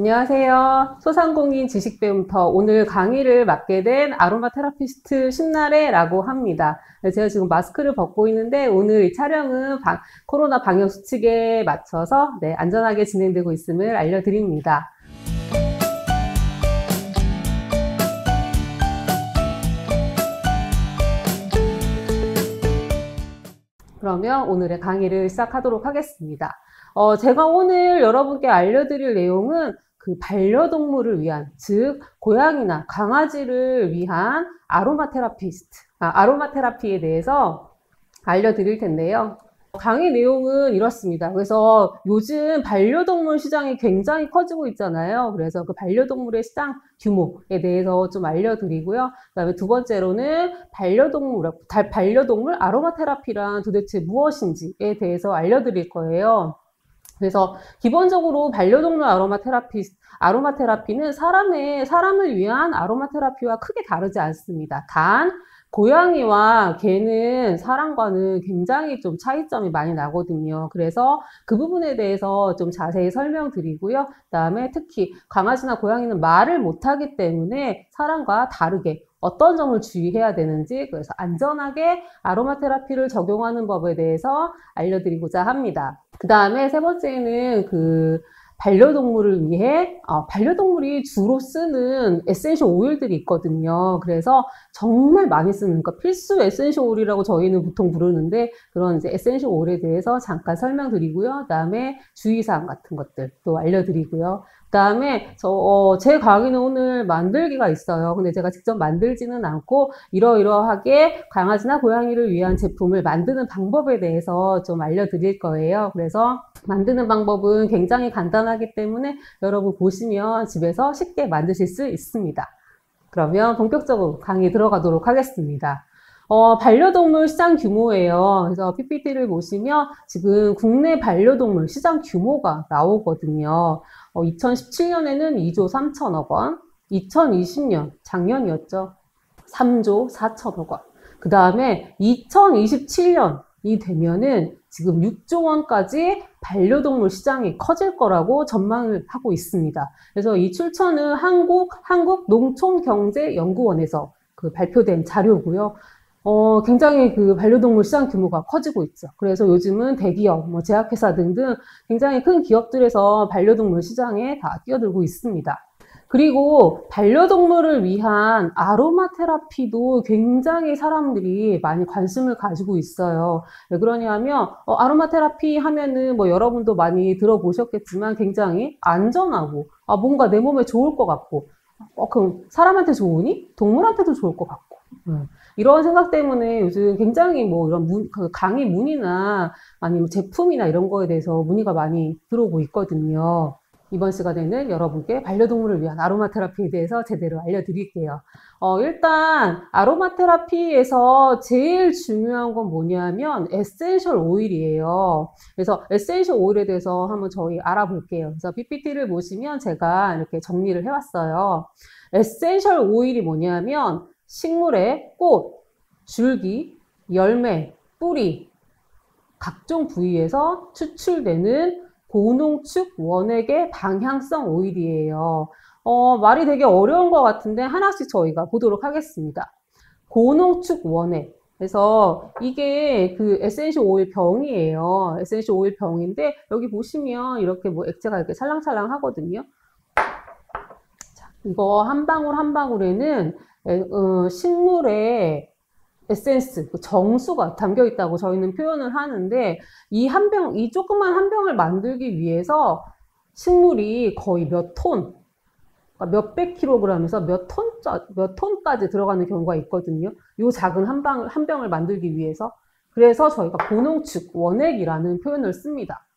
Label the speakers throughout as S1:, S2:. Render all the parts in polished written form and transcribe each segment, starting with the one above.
S1: 안녕하세요. 소상공인 지식배움터 오늘 강의를 맡게 된 아로마 테라피스트 신나래라고 합니다. 제가 지금 마스크를 벗고 있는데 오늘 이 촬영은 코로나 방역 수칙에 맞춰서 안전하게 진행되고 있음을 알려드립니다. 그러면 오늘의 강의를 시작하도록 하겠습니다. 제가 오늘 여러분께 알려드릴 내용은 그 반려동물을 위한, 즉 고양이나 강아지를 위한 아로마 테라피에 대해서 알려드릴 텐데요. 강의 내용은 이렇습니다. 그래서 요즘 반려동물 시장이 굉장히 커지고 있잖아요. 그래서 그 반려동물의 시장 규모에 대해서 좀 알려드리고요. 그다음에 두 번째로는 반려동물 아로마 테라피란 도대체 무엇인지에 대해서 알려드릴 거예요. 그래서 기본적으로 반려동물 아로마 테라피는 사람을 위한 아로마 테라피와 크게 다르지 않습니다. 단 고양이와 개는 사람과는 굉장히 좀 차이점이 많이 나거든요. 그래서 그 부분에 대해서 좀 자세히 설명드리고요. 그다음에 특히 강아지나 고양이는 말을 못하기 때문에 사람과 다르게 어떤 점을 주의해야 되는지, 그래서 안전하게 아로마 테라피를 적용하는 법에 대해서 알려드리고자 합니다. 그 다음에 세 번째는 반려동물을 위해 반려동물이 주로 쓰는 에센셜 오일들이 있거든요. 그래서 정말 많이 쓰는, 그러니까 필수 에센셜 오일이라고 저희는 보통 부르는데, 그런 이제 에센셜 오일에 대해서 잠깐 설명드리고요. 그 다음에 주의사항 같은 것들 또 알려드리고요. 그 다음에 제 강의는 오늘 만들기가 있어요. 근데 제가 직접 만들지는 않고 이러이러하게 강아지나 고양이를 위한 제품을 만드는 방법에 대해서 좀 알려드릴 거예요. 그래서 만드는 방법은 굉장히 간단하기 때문에 여러분 보시면 집에서 쉽게 만드실 수 있습니다. 그러면 본격적으로 강의 들어가도록 하겠습니다. 반려동물 시장 규모예요. 그래서 PPT를 보시면 지금 국내 반려동물 시장 규모가 나오거든요. 2017년에는 2조 3천억 원, 2020년, 작년이었죠. 3조 4천억 원. 그 다음에 2027년이 되면은 지금 6조 원까지 반려동물 시장이 커질 거라고 전망을 하고 있습니다. 그래서 이 출처는 한국농촌경제연구원에서 발표된 자료고요. 굉장히 반려동물 시장 규모가 커지고 있죠. 그래서 요즘은 대기업, 제약회사 등등 굉장히 큰 기업들에서 반려동물 시장에 다 뛰어들고 있습니다. 그리고 반려동물을 위한 아로마 테라피도 굉장히 사람들이 많이 관심을 가지고 있어요. 왜 그러냐면 아로마 테라피 하면은 여러분도 많이 들어보셨겠지만 굉장히 안전하고 뭔가 내 몸에 좋을 것 같고 그럼 사람한테 좋으니 동물한테도 좋을 것 같고 이런 생각 때문에 요즘 굉장히 이런 강의 문의나 아니면 제품이나 이런 거에 대해서 문의가 많이 들어오고 있거든요. 이번 시간에는 여러분께 반려동물을 위한 아로마 테라피에 대해서 제대로 알려드릴게요. 일단 아로마 테라피에서 제일 중요한 건 뭐냐면 에센셜 오일이에요. 그래서 에센셜 오일에 대해서 한번 저희 알아볼게요. 그래서 PPT를 보시면 제가 이렇게 정리를 해왔어요. 에센셜 오일이 뭐냐면 식물의 꽃, 줄기, 열매, 뿌리, 각종 부위에서 추출되는 고농축 원액의 방향성 오일이에요. 말이 되게 어려운 것 같은데 하나씩 저희가 보도록 하겠습니다. 고농축 원액. 그래서 이게 에센셜 오일 병이에요. 에센셜 오일 병인데 여기 보시면 이렇게 액체가 이렇게 찰랑찰랑 하거든요. 자, 이거 한 방울 한 방울에는 식물의 에센스, 정수가 담겨 있다고 저희는 표현을 하는데 이 조그만 한 병을 만들기 위해서 식물이 거의 몇 톤, 몇백 킬로그램에서 몇 톤까지 들어가는 경우가 있거든요. 이 작은 한 병을 만들기 위해서. 그래서 저희가 고농축 원액이라는 표현을 씁니다.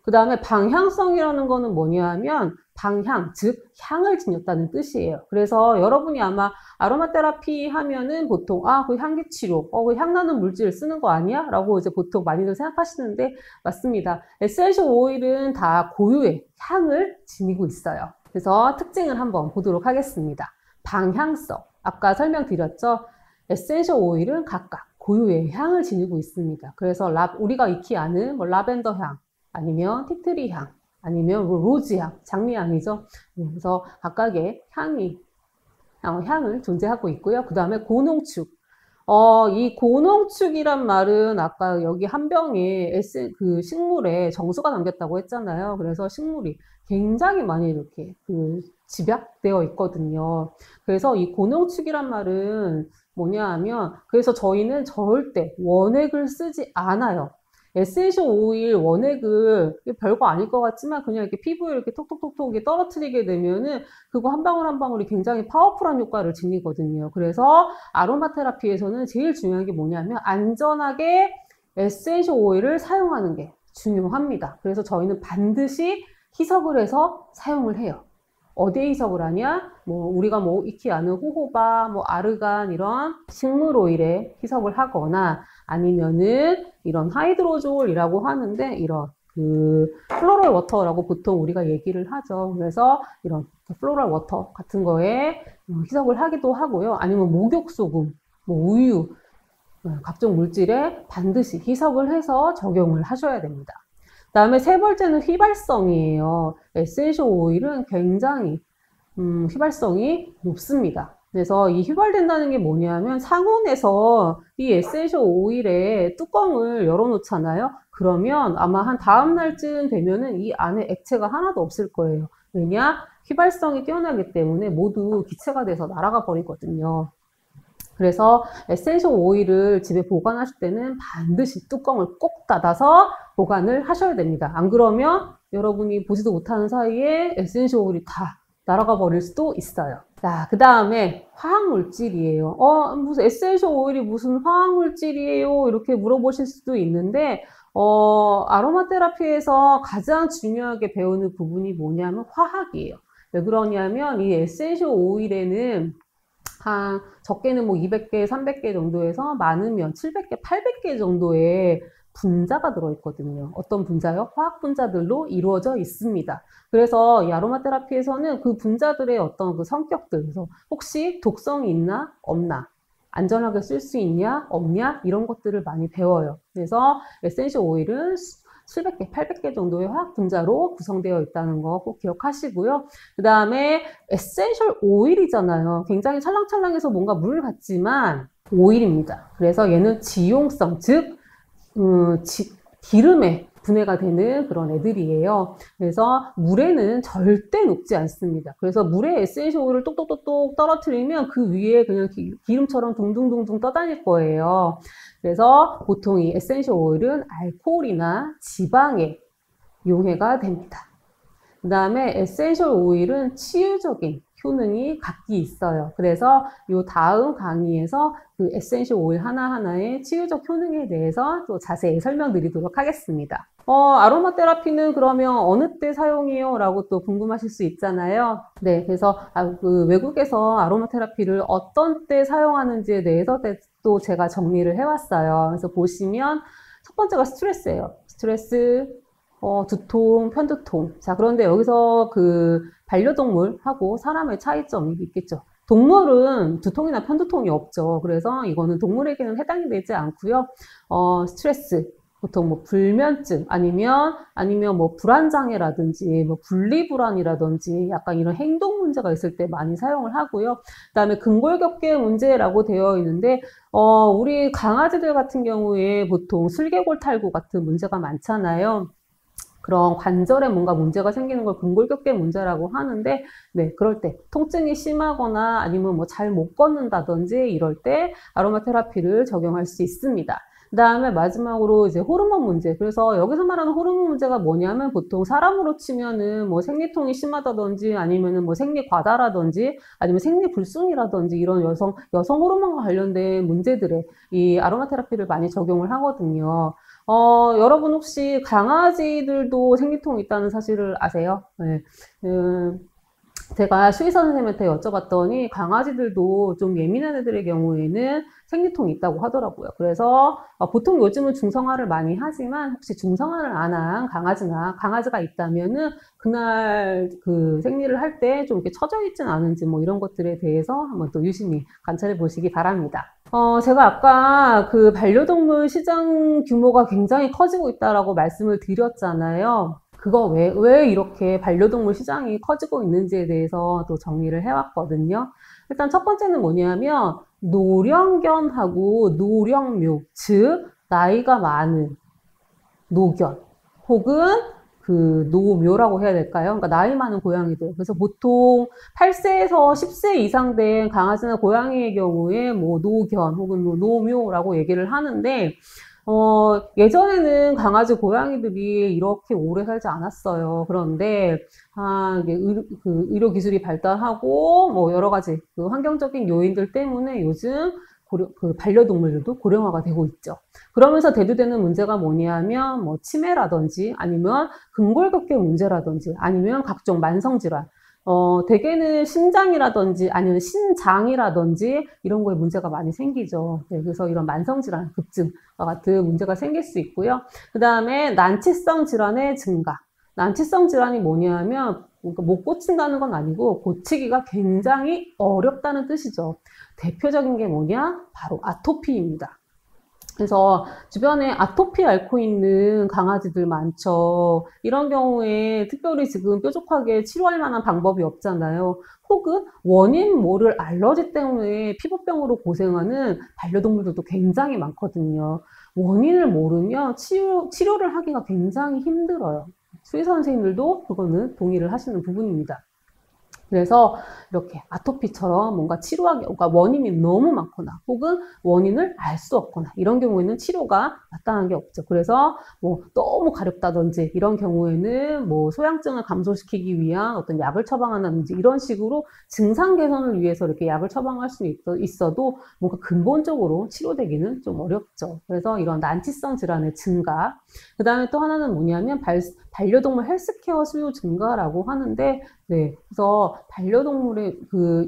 S1: 그 다음에 방향성이라는 거는 뭐냐면 방향, 즉 향을 지녔다는 뜻이에요. 그래서 여러분이 아마 아로마 테라피 하면은 보통 그 향기 치료, 그 향나는 물질을 쓰는 거 아니야? 라고 이제 보통 많이들 생각하시는데 맞습니다. 에센셜 오일은 다 고유의 향을 지니고 있어요. 그래서 특징을 한번 보도록 하겠습니다. 방향성, 아까 설명드렸죠? 에센셜 오일은 각각 고유의 향을 지니고 있습니다. 그래서 우리가 익히 아는 라벤더 향, 아니면 티트리 향, 아니면 뭐 로즈향, 장미향이죠. 그래서 각각의 향을 존재하고 있고요. 그 다음에 고농축. 이 고농축이란 말은 아까 여기 한 병에 그 식물에 정수가 담겼다고 했잖아요. 그래서 식물이 굉장히 많이 이렇게 집약되어 있거든요. 그래서 이 고농축이란 말은 뭐냐 하면, 그래서 저희는 절대 원액을 쓰지 않아요. 에센셜 오일 원액을 별거 아닐 것 같지만 그냥 이렇게 피부에 이렇게 톡톡톡톡 떨어뜨리게 되면은 그거 한 방울 한 방울이 굉장히 파워풀한 효과를 지니거든요. 그래서 아로마 테라피에서는 제일 중요한 게 뭐냐면 안전하게 에센셜 오일을 사용하는 게 중요합니다. 그래서 저희는 반드시 희석을 해서 사용을 해요. 어디에 희석을 하냐? 우리가 익히 아는 호호바, 아르간 이런 식물 오일에 희석을 하거나 아니면은 이런 하이드로졸이라고 하는데 이런 플로럴 워터라고 보통 우리가 얘기를 하죠. 그래서 이런 플로럴 워터 같은 거에 희석을 하기도 하고요. 아니면 목욕소금, 우유, 각종 물질에 반드시 희석을 해서 적용을 하셔야 됩니다. 그 다음에 세 번째는 휘발성이에요. 에센셜 오일은 굉장히 휘발성이 높습니다. 그래서 이 휘발된다는 게 뭐냐면 상온에서 이 에센셜 오일의 뚜껑을 열어놓잖아요. 그러면 아마 한 다음 날쯤 되면은 이 안에 액체가 하나도 없을 거예요. 왜냐? 휘발성이 뛰어나기 때문에 모두 기체가 돼서 날아가 버리거든요. 그래서 에센셜 오일을 집에 보관하실 때는 반드시 뚜껑을 꼭 닫아서 보관을 하셔야 됩니다. 안 그러면 여러분이 보지도 못하는 사이에 에센셜 오일이 다 날아가 버릴 수도 있어요. 자, 그 다음에 화학물질이에요. 무슨 에센셜 오일이 무슨 화학물질이에요? 이렇게 물어보실 수도 있는데, 아로마 테라피에서 가장 중요하게 배우는 부분이 뭐냐면 화학이에요. 왜 그러냐면 이 에센셜 오일에는 적게는 200개, 300개 정도에서 많으면 700개, 800개 정도의 분자가 들어있거든요. 어떤 분자요? 화학 분자들로 이루어져 있습니다. 그래서 이 아로마 테라피에서는 그 분자들의 어떤 성격들, 그래서 혹시 독성이 있나? 없나? 안전하게 쓸 수 있냐? 없냐? 이런 것들을 많이 배워요. 그래서 에센셜 오일은 700개, 800개 정도의 화학 분자로 구성되어 있다는 거 꼭 기억하시고요. 그 다음에 에센셜 오일이잖아요. 굉장히 찰랑찰랑해서 뭔가 물 같지만 오일입니다. 그래서 얘는 지용성, 즉 기름에 분해가 되는 그런 애들이에요. 그래서 물에는 절대 녹지 않습니다. 그래서 물에 에센셜 오일을 똑똑똑똑 떨어뜨리면 그 위에 그냥 기름처럼 둥둥둥둥 떠다닐 거예요. 그래서 보통 이 에센셜 오일은 알코올이나 지방에 용해가 됩니다. 그 다음에 에센셜 오일은 치유적인 효능이 각기 있어요. 그래서 이 다음 강의에서 그 에센셜 오일 하나하나의 치유적 효능에 대해서 또 자세히 설명드리도록 하겠습니다. 아로마 테라피는 그러면 어느 때 사용해요? 라고 또 궁금하실 수 있잖아요. 네, 그래서 외국에서 아로마 테라피를 어떤 때 사용하는지에 대해서 또 제가 정리를 해왔어요. 그래서 보시면 첫 번째가 스트레스예요. 스트레스, 두통, 편두통. 자, 그런데 여기서 반려동물하고 사람의 차이점이 있겠죠. 동물은 두통이나 편두통이 없죠. 그래서 이거는 동물에게는 해당이 되지 않고요. 스트레스, 보통 불면증, 아니면 불안장애라든지, 분리불안이라든지, 약간 이런 행동 문제가 있을 때 많이 사용을 하고요. 그 다음에 근골격계 문제라고 되어 있는데, 우리 강아지들 같은 경우에 보통 슬개골 탈구 같은 문제가 많잖아요. 그런 관절에 뭔가 문제가 생기는 걸 근골격계 문제라고 하는데, 네, 그럴 때 통증이 심하거나 아니면 잘 못 걷는다든지 이럴 때 아로마 테라피를 적용할 수 있습니다. 그 다음에 마지막으로 이제 호르몬 문제. 그래서 여기서 말하는 호르몬 문제가 뭐냐면 보통 사람으로 치면은 생리통이 심하다든지 아니면은 생리 과다라든지 아니면 생리 불순이라든지 이런 여성 호르몬과 관련된 문제들에 이 아로마 테라피를 많이 적용을 하거든요. 여러분 혹시 강아지들도 생리통이 있다는 사실을 아세요? 네. 제가 수의사 선생님한테 여쭤봤더니 강아지들도 좀 예민한 애들의 경우에는 생리통이 있다고 하더라고요. 그래서 보통 요즘은 중성화를 많이 하지만 혹시 중성화를 안 한 강아지가 있다면은 그날 생리를 할 때 좀 이렇게 처져 있진 않은지 이런 것들에 대해서 한번 또 유심히 관찰해 보시기 바랍니다. 제가 아까 반려동물 시장 규모가 굉장히 커지고 있다라고 말씀을 드렸잖아요. 왜 이렇게 반려동물 시장이 커지고 있는지에 대해서 또 정리를 해왔거든요. 일단 첫 번째는 뭐냐면, 노령견하고 노령묘, 즉, 나이가 많은 노견, 혹은 그 노묘라고 해야 될까요? 그러니까 나이 많은 고양이들. 그래서 보통 8세에서 10세 이상 된 강아지나 고양이의 경우에 뭐 노견 혹은 뭐 노묘라고 얘기를 하는데, 예전에는 강아지, 고양이들이 이렇게 오래 살지 않았어요. 그런데, 이게 의료 기술이 발달하고, 뭐, 여러 가지 그 환경적인 요인들 때문에 요즘 반려동물들도 고령화가 되고 있죠. 그러면서 대두되는 문제가 뭐냐면, 뭐, 치매라든지, 아니면 근골격계 문제라든지, 아니면 각종 만성질환. 대개는 신장이라든지 아니면 신장이라든지 이런 거에 문제가 많이 생기죠. 네, 그래서 이런 만성질환, 급증과 같은 문제가 생길 수 있고요. 그 다음에 난치성 질환의 증가. 난치성 질환이 뭐냐면 그러니까 못 고친다는 건 아니고 고치기가 굉장히 어렵다는 뜻이죠. 대표적인 게 뭐냐? 바로 아토피입니다. 그래서 주변에 아토피 앓고 있는 강아지들 많죠. 이런 경우에 특별히 지금 뾰족하게 치료할 만한 방법이 없잖아요. 혹은 원인 모를 알러지 때문에 피부병으로 고생하는 반려동물들도 굉장히 많거든요. 원인을 모르면 치료를 하기가 굉장히 힘들어요. 수의사 선생님들도 그거는 동의를 하시는 부분입니다. 그래서 이렇게 아토피처럼 뭔가 치료하기, 그러니까 원인이 너무 많거나 혹은 원인을 알 수 없거나 이런 경우에는 치료가 마땅한 게 없죠. 그래서 뭐 너무 가렵다든지 이런 경우에는 뭐 소양증을 감소시키기 위한 어떤 약을 처방한다든지 이런 식으로 증상 개선을 위해서 이렇게 약을 처방할 수 있어도 뭔가 근본적으로 치료되기는 좀 어렵죠. 그래서 이런 난치성 질환의 증가. 그 다음에 또 하나는 뭐냐면 반려동물 헬스케어 수요 증가라고 하는데 네. 그래서 반려동물의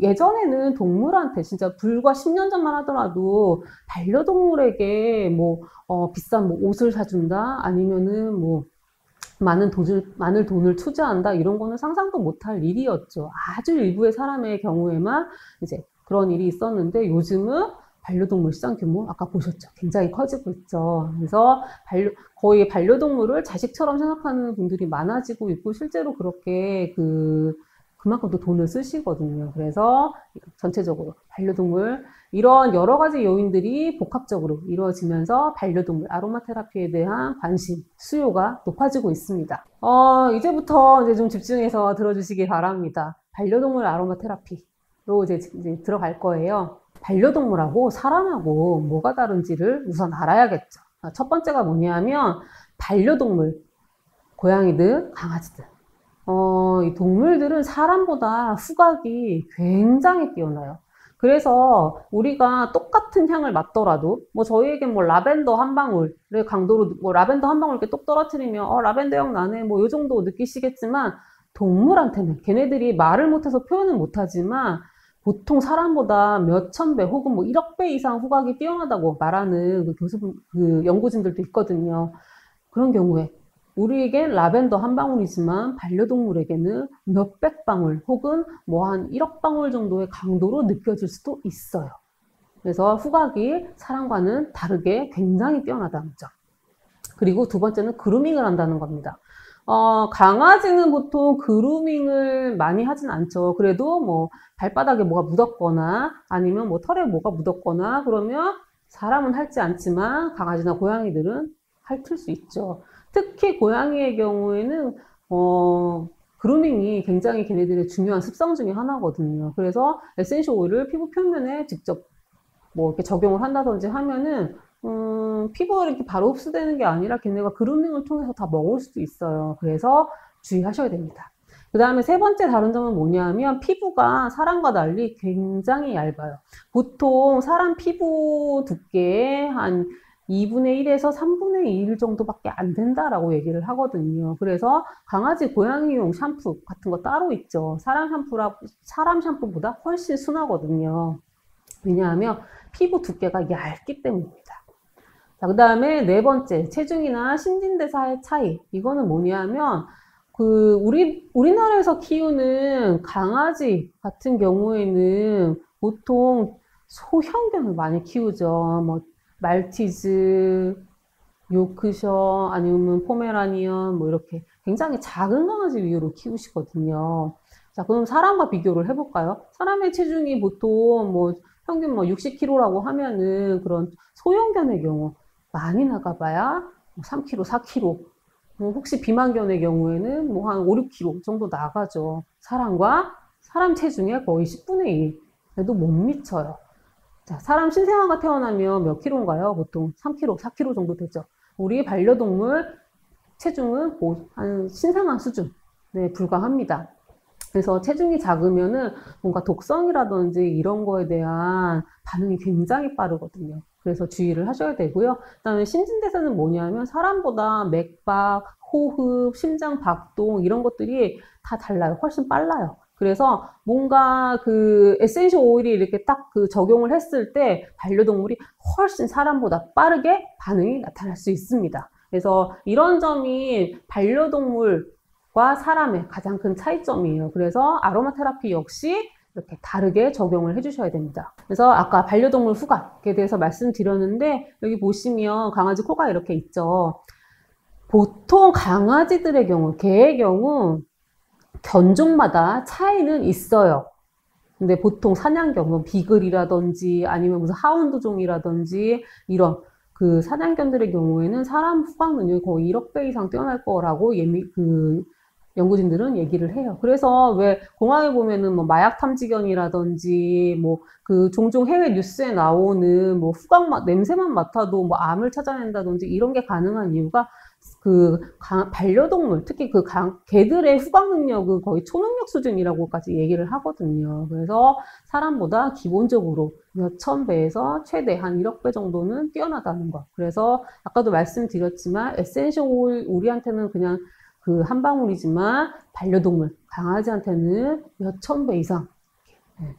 S1: 예전에는 동물한테 진짜 불과 10년 전만 하더라도 반려동물에게 뭐, 비싼 뭐 옷을 사준다? 아니면은 뭐, 많은 돈을 투자한다? 이런 거는 상상도 못할 일이었죠. 아주 일부의 사람의 경우에만 이제 그런 일이 있었는데 요즘은 반려동물 시장 규모, 아까 보셨죠? 굉장히 커지고 있죠. 그래서 거의 반려동물을 자식처럼 생각하는 분들이 많아지고 있고, 실제로 그렇게 그만큼 또 돈을 쓰시거든요. 그래서 전체적으로 반려동물, 이런 여러 가지 요인들이 복합적으로 이루어지면서 반려동물 아로마 테라피에 대한 관심, 수요가 높아지고 있습니다. 이제부터 이제 좀 집중해서 들어주시기 바랍니다. 반려동물 아로마 테라피로 이제 들어갈 거예요. 반려동물하고 사람하고 뭐가 다른지를 우선 알아야겠죠. 첫 번째가 뭐냐면 반려동물, 고양이들, 강아지들. 이 동물들은 사람보다 후각이 굉장히 뛰어나요. 그래서 우리가 똑같은 향을 맡더라도 뭐 저희에겐 뭐 라벤더 한 방울의 강도로 뭐 라벤더 한 방울 이렇게 똑 떨어뜨리면 라벤더 향 나네 뭐 요 정도 느끼시겠지만 동물한테는 걔네들이 말을 못해서 표현은 못하지만 보통 사람보다 몇천 배 혹은 뭐 1억 배 이상 후각이 뛰어나다고 말하는 연구진들도 있거든요. 그런 경우에 우리에겐 라벤더 한 방울이지만 반려동물에게는 몇백 방울 혹은 뭐 한 1억 방울 정도의 강도로 느껴질 수도 있어요. 그래서 후각이 사람과는 다르게 굉장히 뛰어나다는 점. 그리고 두 번째는 그루밍을 한다는 겁니다. 강아지는 보통 그루밍을 많이 하진 않죠. 그래도 뭐 발바닥에 뭐가 묻었거나 아니면 뭐 털에 뭐가 묻었거나 그러면 사람은 핥지 않지만 강아지나 고양이들은 핥을 수 있죠. 특히 고양이의 경우에는 그루밍이 굉장히 걔네들의 중요한 습성 중에 하나거든요. 그래서 에센셜 오일을 피부 표면에 직접 뭐 이렇게 적용을 한다든지 하면은 피부가 이렇게 바로 흡수되는 게 아니라 걔네가 그루밍을 통해서 다 먹을 수도 있어요. 그래서 주의하셔야 됩니다. 그 다음에 세 번째 다른 점은 뭐냐면 피부가 사람과 달리 굉장히 얇아요. 보통 사람 피부 두께의 한 2분의 1에서 3분의 1 정도밖에 안 된다라고 얘기를 하거든요. 그래서 강아지, 고양이용 샴푸 같은 거 따로 있죠. 사람 샴푸보다 훨씬 순하거든요. 왜냐하면 피부 두께가 얇기 때문입니다. 자, 그 다음에 네 번째, 체중이나 신진대사의 차이. 이거는 뭐냐면, 우리나라에서 키우는 강아지 같은 경우에는 보통 소형견을 많이 키우죠. 뭐, 말티즈, 요크셔, 아니면 포메라니언, 뭐 이렇게 굉장히 작은 강아지 위주로 키우시거든요. 자, 그럼 사람과 비교를 해볼까요? 사람의 체중이 보통 뭐 평균 뭐 60kg라고 하면은 그런 소형견의 경우 많이 나가봐야 3kg, 4kg. 혹시 비만견의 경우에는 뭐 한 5, 6kg 정도 나가죠. 사람 체중의 거의 10분의 1. 그래도 못 미쳐요. 자, 사람 신생아가 태어나면 몇 킬로인가요? 보통 3kg, 4kg 정도 되죠. 우리 반려동물 체중은 한 신생아 수준에 불과합니다. 그래서 체중이 작으면은 뭔가 독성이라든지 이런 거에 대한 반응이 굉장히 빠르거든요. 그래서 주의를 하셔야 되고요. 그다음에 신진대사는 뭐냐면 사람보다 맥박, 호흡, 심장 박동 이런 것들이 다 달라요. 훨씬 빨라요. 그래서 뭔가 그 에센셜 오일이 이렇게 딱 그 적용을 했을 때 반려동물이 훨씬 사람보다 빠르게 반응이 나타날 수 있습니다. 그래서 이런 점이 반려동물과 사람의 가장 큰 차이점이에요. 그래서 아로마 테라피 역시 이렇게 다르게 적용을 해주셔야 됩니다. 그래서 아까 반려동물 후각에 대해서 말씀드렸는데 여기 보시면 강아지 코가 이렇게 있죠. 보통 강아지들의 경우, 개의 경우 견종마다 차이는 있어요. 근데 보통 사냥견, 뭐 비글이라든지 아니면 무슨 하운드 종이라든지 이런 그 사냥견들의 경우에는 사람 후각 능력이 거의 1억 배 이상 뛰어날 거라고 연구진들은 얘기를 해요. 그래서 왜 공항에 보면은 뭐 마약 탐지견이라든지 뭐 그 종종 해외 뉴스에 나오는 뭐 후각 냄새만 맡아도 뭐 암을 찾아낸다든지 이런 게 가능한 이유가 그 반려동물, 특히 그 개들의 후각 능력은 거의 초능력 수준이라고까지 얘기를 하거든요. 그래서 사람보다 기본적으로 몇천 배에서 최대 한 1억 배 정도는 뛰어나다는 것. 그래서 아까도 말씀드렸지만 에센셜 오일 우리한테는 그냥 그 한 방울이지만 반려동물, 강아지한테는 몇천 배 이상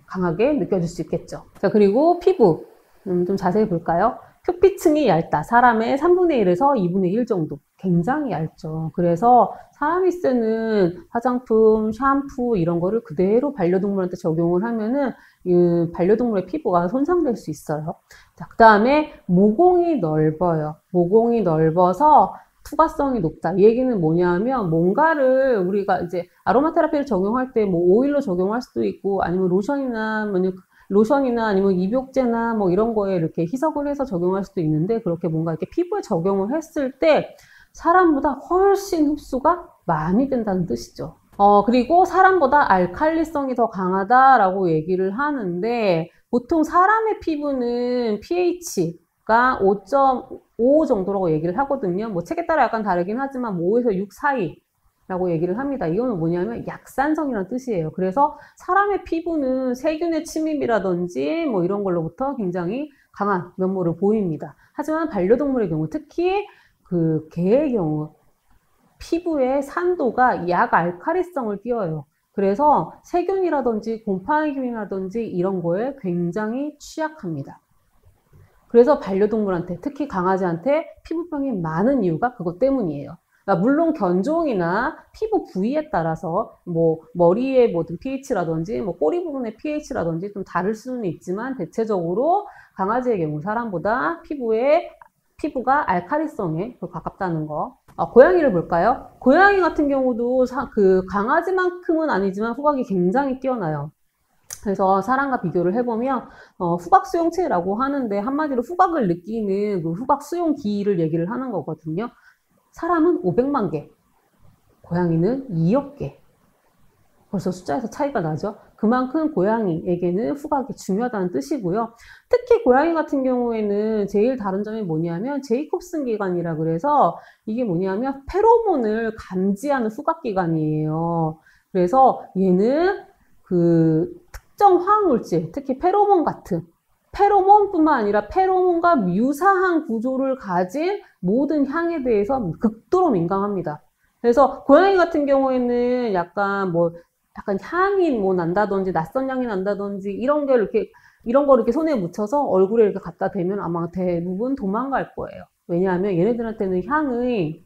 S1: 강하게 느껴질 수 있겠죠. 자, 그리고 피부 좀 자세히 볼까요? 표피층이 얇다. 사람의 3분의 1에서 2분의 1 정도. 굉장히 얇죠. 그래서 사람이 쓰는 화장품, 샴푸 이런 거를 그대로 반려동물한테 적용을 하면은 이 반려동물의 피부가 손상될 수 있어요. 자, 그 다음에 모공이 넓어요. 모공이 넓어서 투과성이 높다. 이 얘기는 뭐냐면 뭔가를 우리가 이제 아로마 테라피를 적용할 때 뭐 오일로 적용할 수도 있고 아니면 로션이나 아니면 입욕제나 뭐 이런 거에 이렇게 희석을 해서 적용할 수도 있는데 그렇게 뭔가 이렇게 피부에 적용을 했을 때 사람보다 훨씬 흡수가 많이 된다는 뜻이죠. 그리고 사람보다 알칼리성이 더 강하다라고 얘기를 하는데 보통 사람의 피부는 pH가 5.5 정도라고 얘기를 하거든요. 뭐 책에 따라 약간 다르긴 하지만 5에서 6 사이라고 얘기를 합니다. 이거는 뭐냐면 약산성이라는 뜻이에요. 그래서 사람의 피부는 세균의 침입이라든지 뭐 이런 걸로부터 굉장히 강한 면모를 보입니다. 하지만 반려동물의 경우 특히 그 개의 경우 피부의 산도가 약알칼리성을 띄어요. 그래서 세균이라든지 곰팡이균이라든지 이런 거에 굉장히 취약합니다. 그래서 반려동물한테 특히 강아지한테 피부병이 많은 이유가 그것 때문이에요. 그러니까 물론 견종이나 피부 부위에 따라서 뭐 머리의 모든 pH라든지 뭐 꼬리 부분의 pH라든지 좀 다를 수는 있지만 대체적으로 강아지의 경우 사람보다 피부가 알칼리성에 가깝다는 거. 고양이를 볼까요? 고양이 같은 경우도 그 강아지만큼은 아니지만 후각이 굉장히 뛰어나요. 그래서 사람과 비교를 해보면 후각 수용체라고 하는데 한마디로 후각을 느끼는 그 후각 수용기를 얘기를 하는 거거든요. 사람은 500만 개, 고양이는 2억 개. 벌써 숫자에서 차이가 나죠. 그만큼 고양이에게는 후각이 중요하다는 뜻이고요. 특히 고양이 같은 경우에는 제일 다른 점이 뭐냐면 제이콥슨 기관이라 그래서 이게 뭐냐면 페로몬을 감지하는 후각 기관이에요. 그래서 얘는 그 특정 화학물질, 특히 페로몬 같은 페로몬뿐만 아니라 페로몬과 유사한 구조를 가진 모든 향에 대해서 극도로 민감합니다. 그래서 고양이 같은 경우에는 약간 향이 뭐 난다든지 낯선 향이 난다든지 이런 거 이렇게 손에 묻혀서 얼굴에 이렇게 갖다 대면 아마 대부분 도망갈 거예요. 왜냐하면 얘네들한테는 향이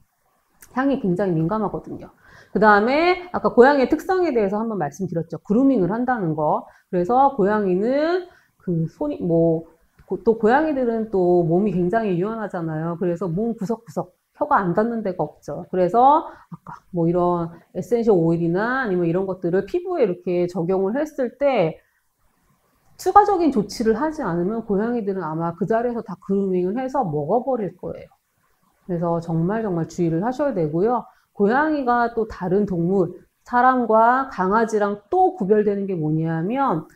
S1: 굉장히 민감하거든요. 그 다음에 아까 고양이의 특성에 대해서 한번 말씀드렸죠. 그루밍을 한다는 거. 그래서 고양이는 또 고양이들은 또 몸이 굉장히 유연하잖아요. 그래서 몸 구석구석 혀가 안 닿는 데가 없죠. 그래서 아까 뭐 이런 에센셜 오일이나 아니면 이런 것들을 피부에 이렇게 적용을 했을 때 추가적인 조치를 하지 않으면 고양이들은 아마 그 자리에서 다 그루밍을 해서 먹어버릴 거예요. 그래서 정말 주의를 하셔야 되고요. 고양이가 또 다른 동물, 사람과 강아지랑 또 구별되는 게 뭐냐면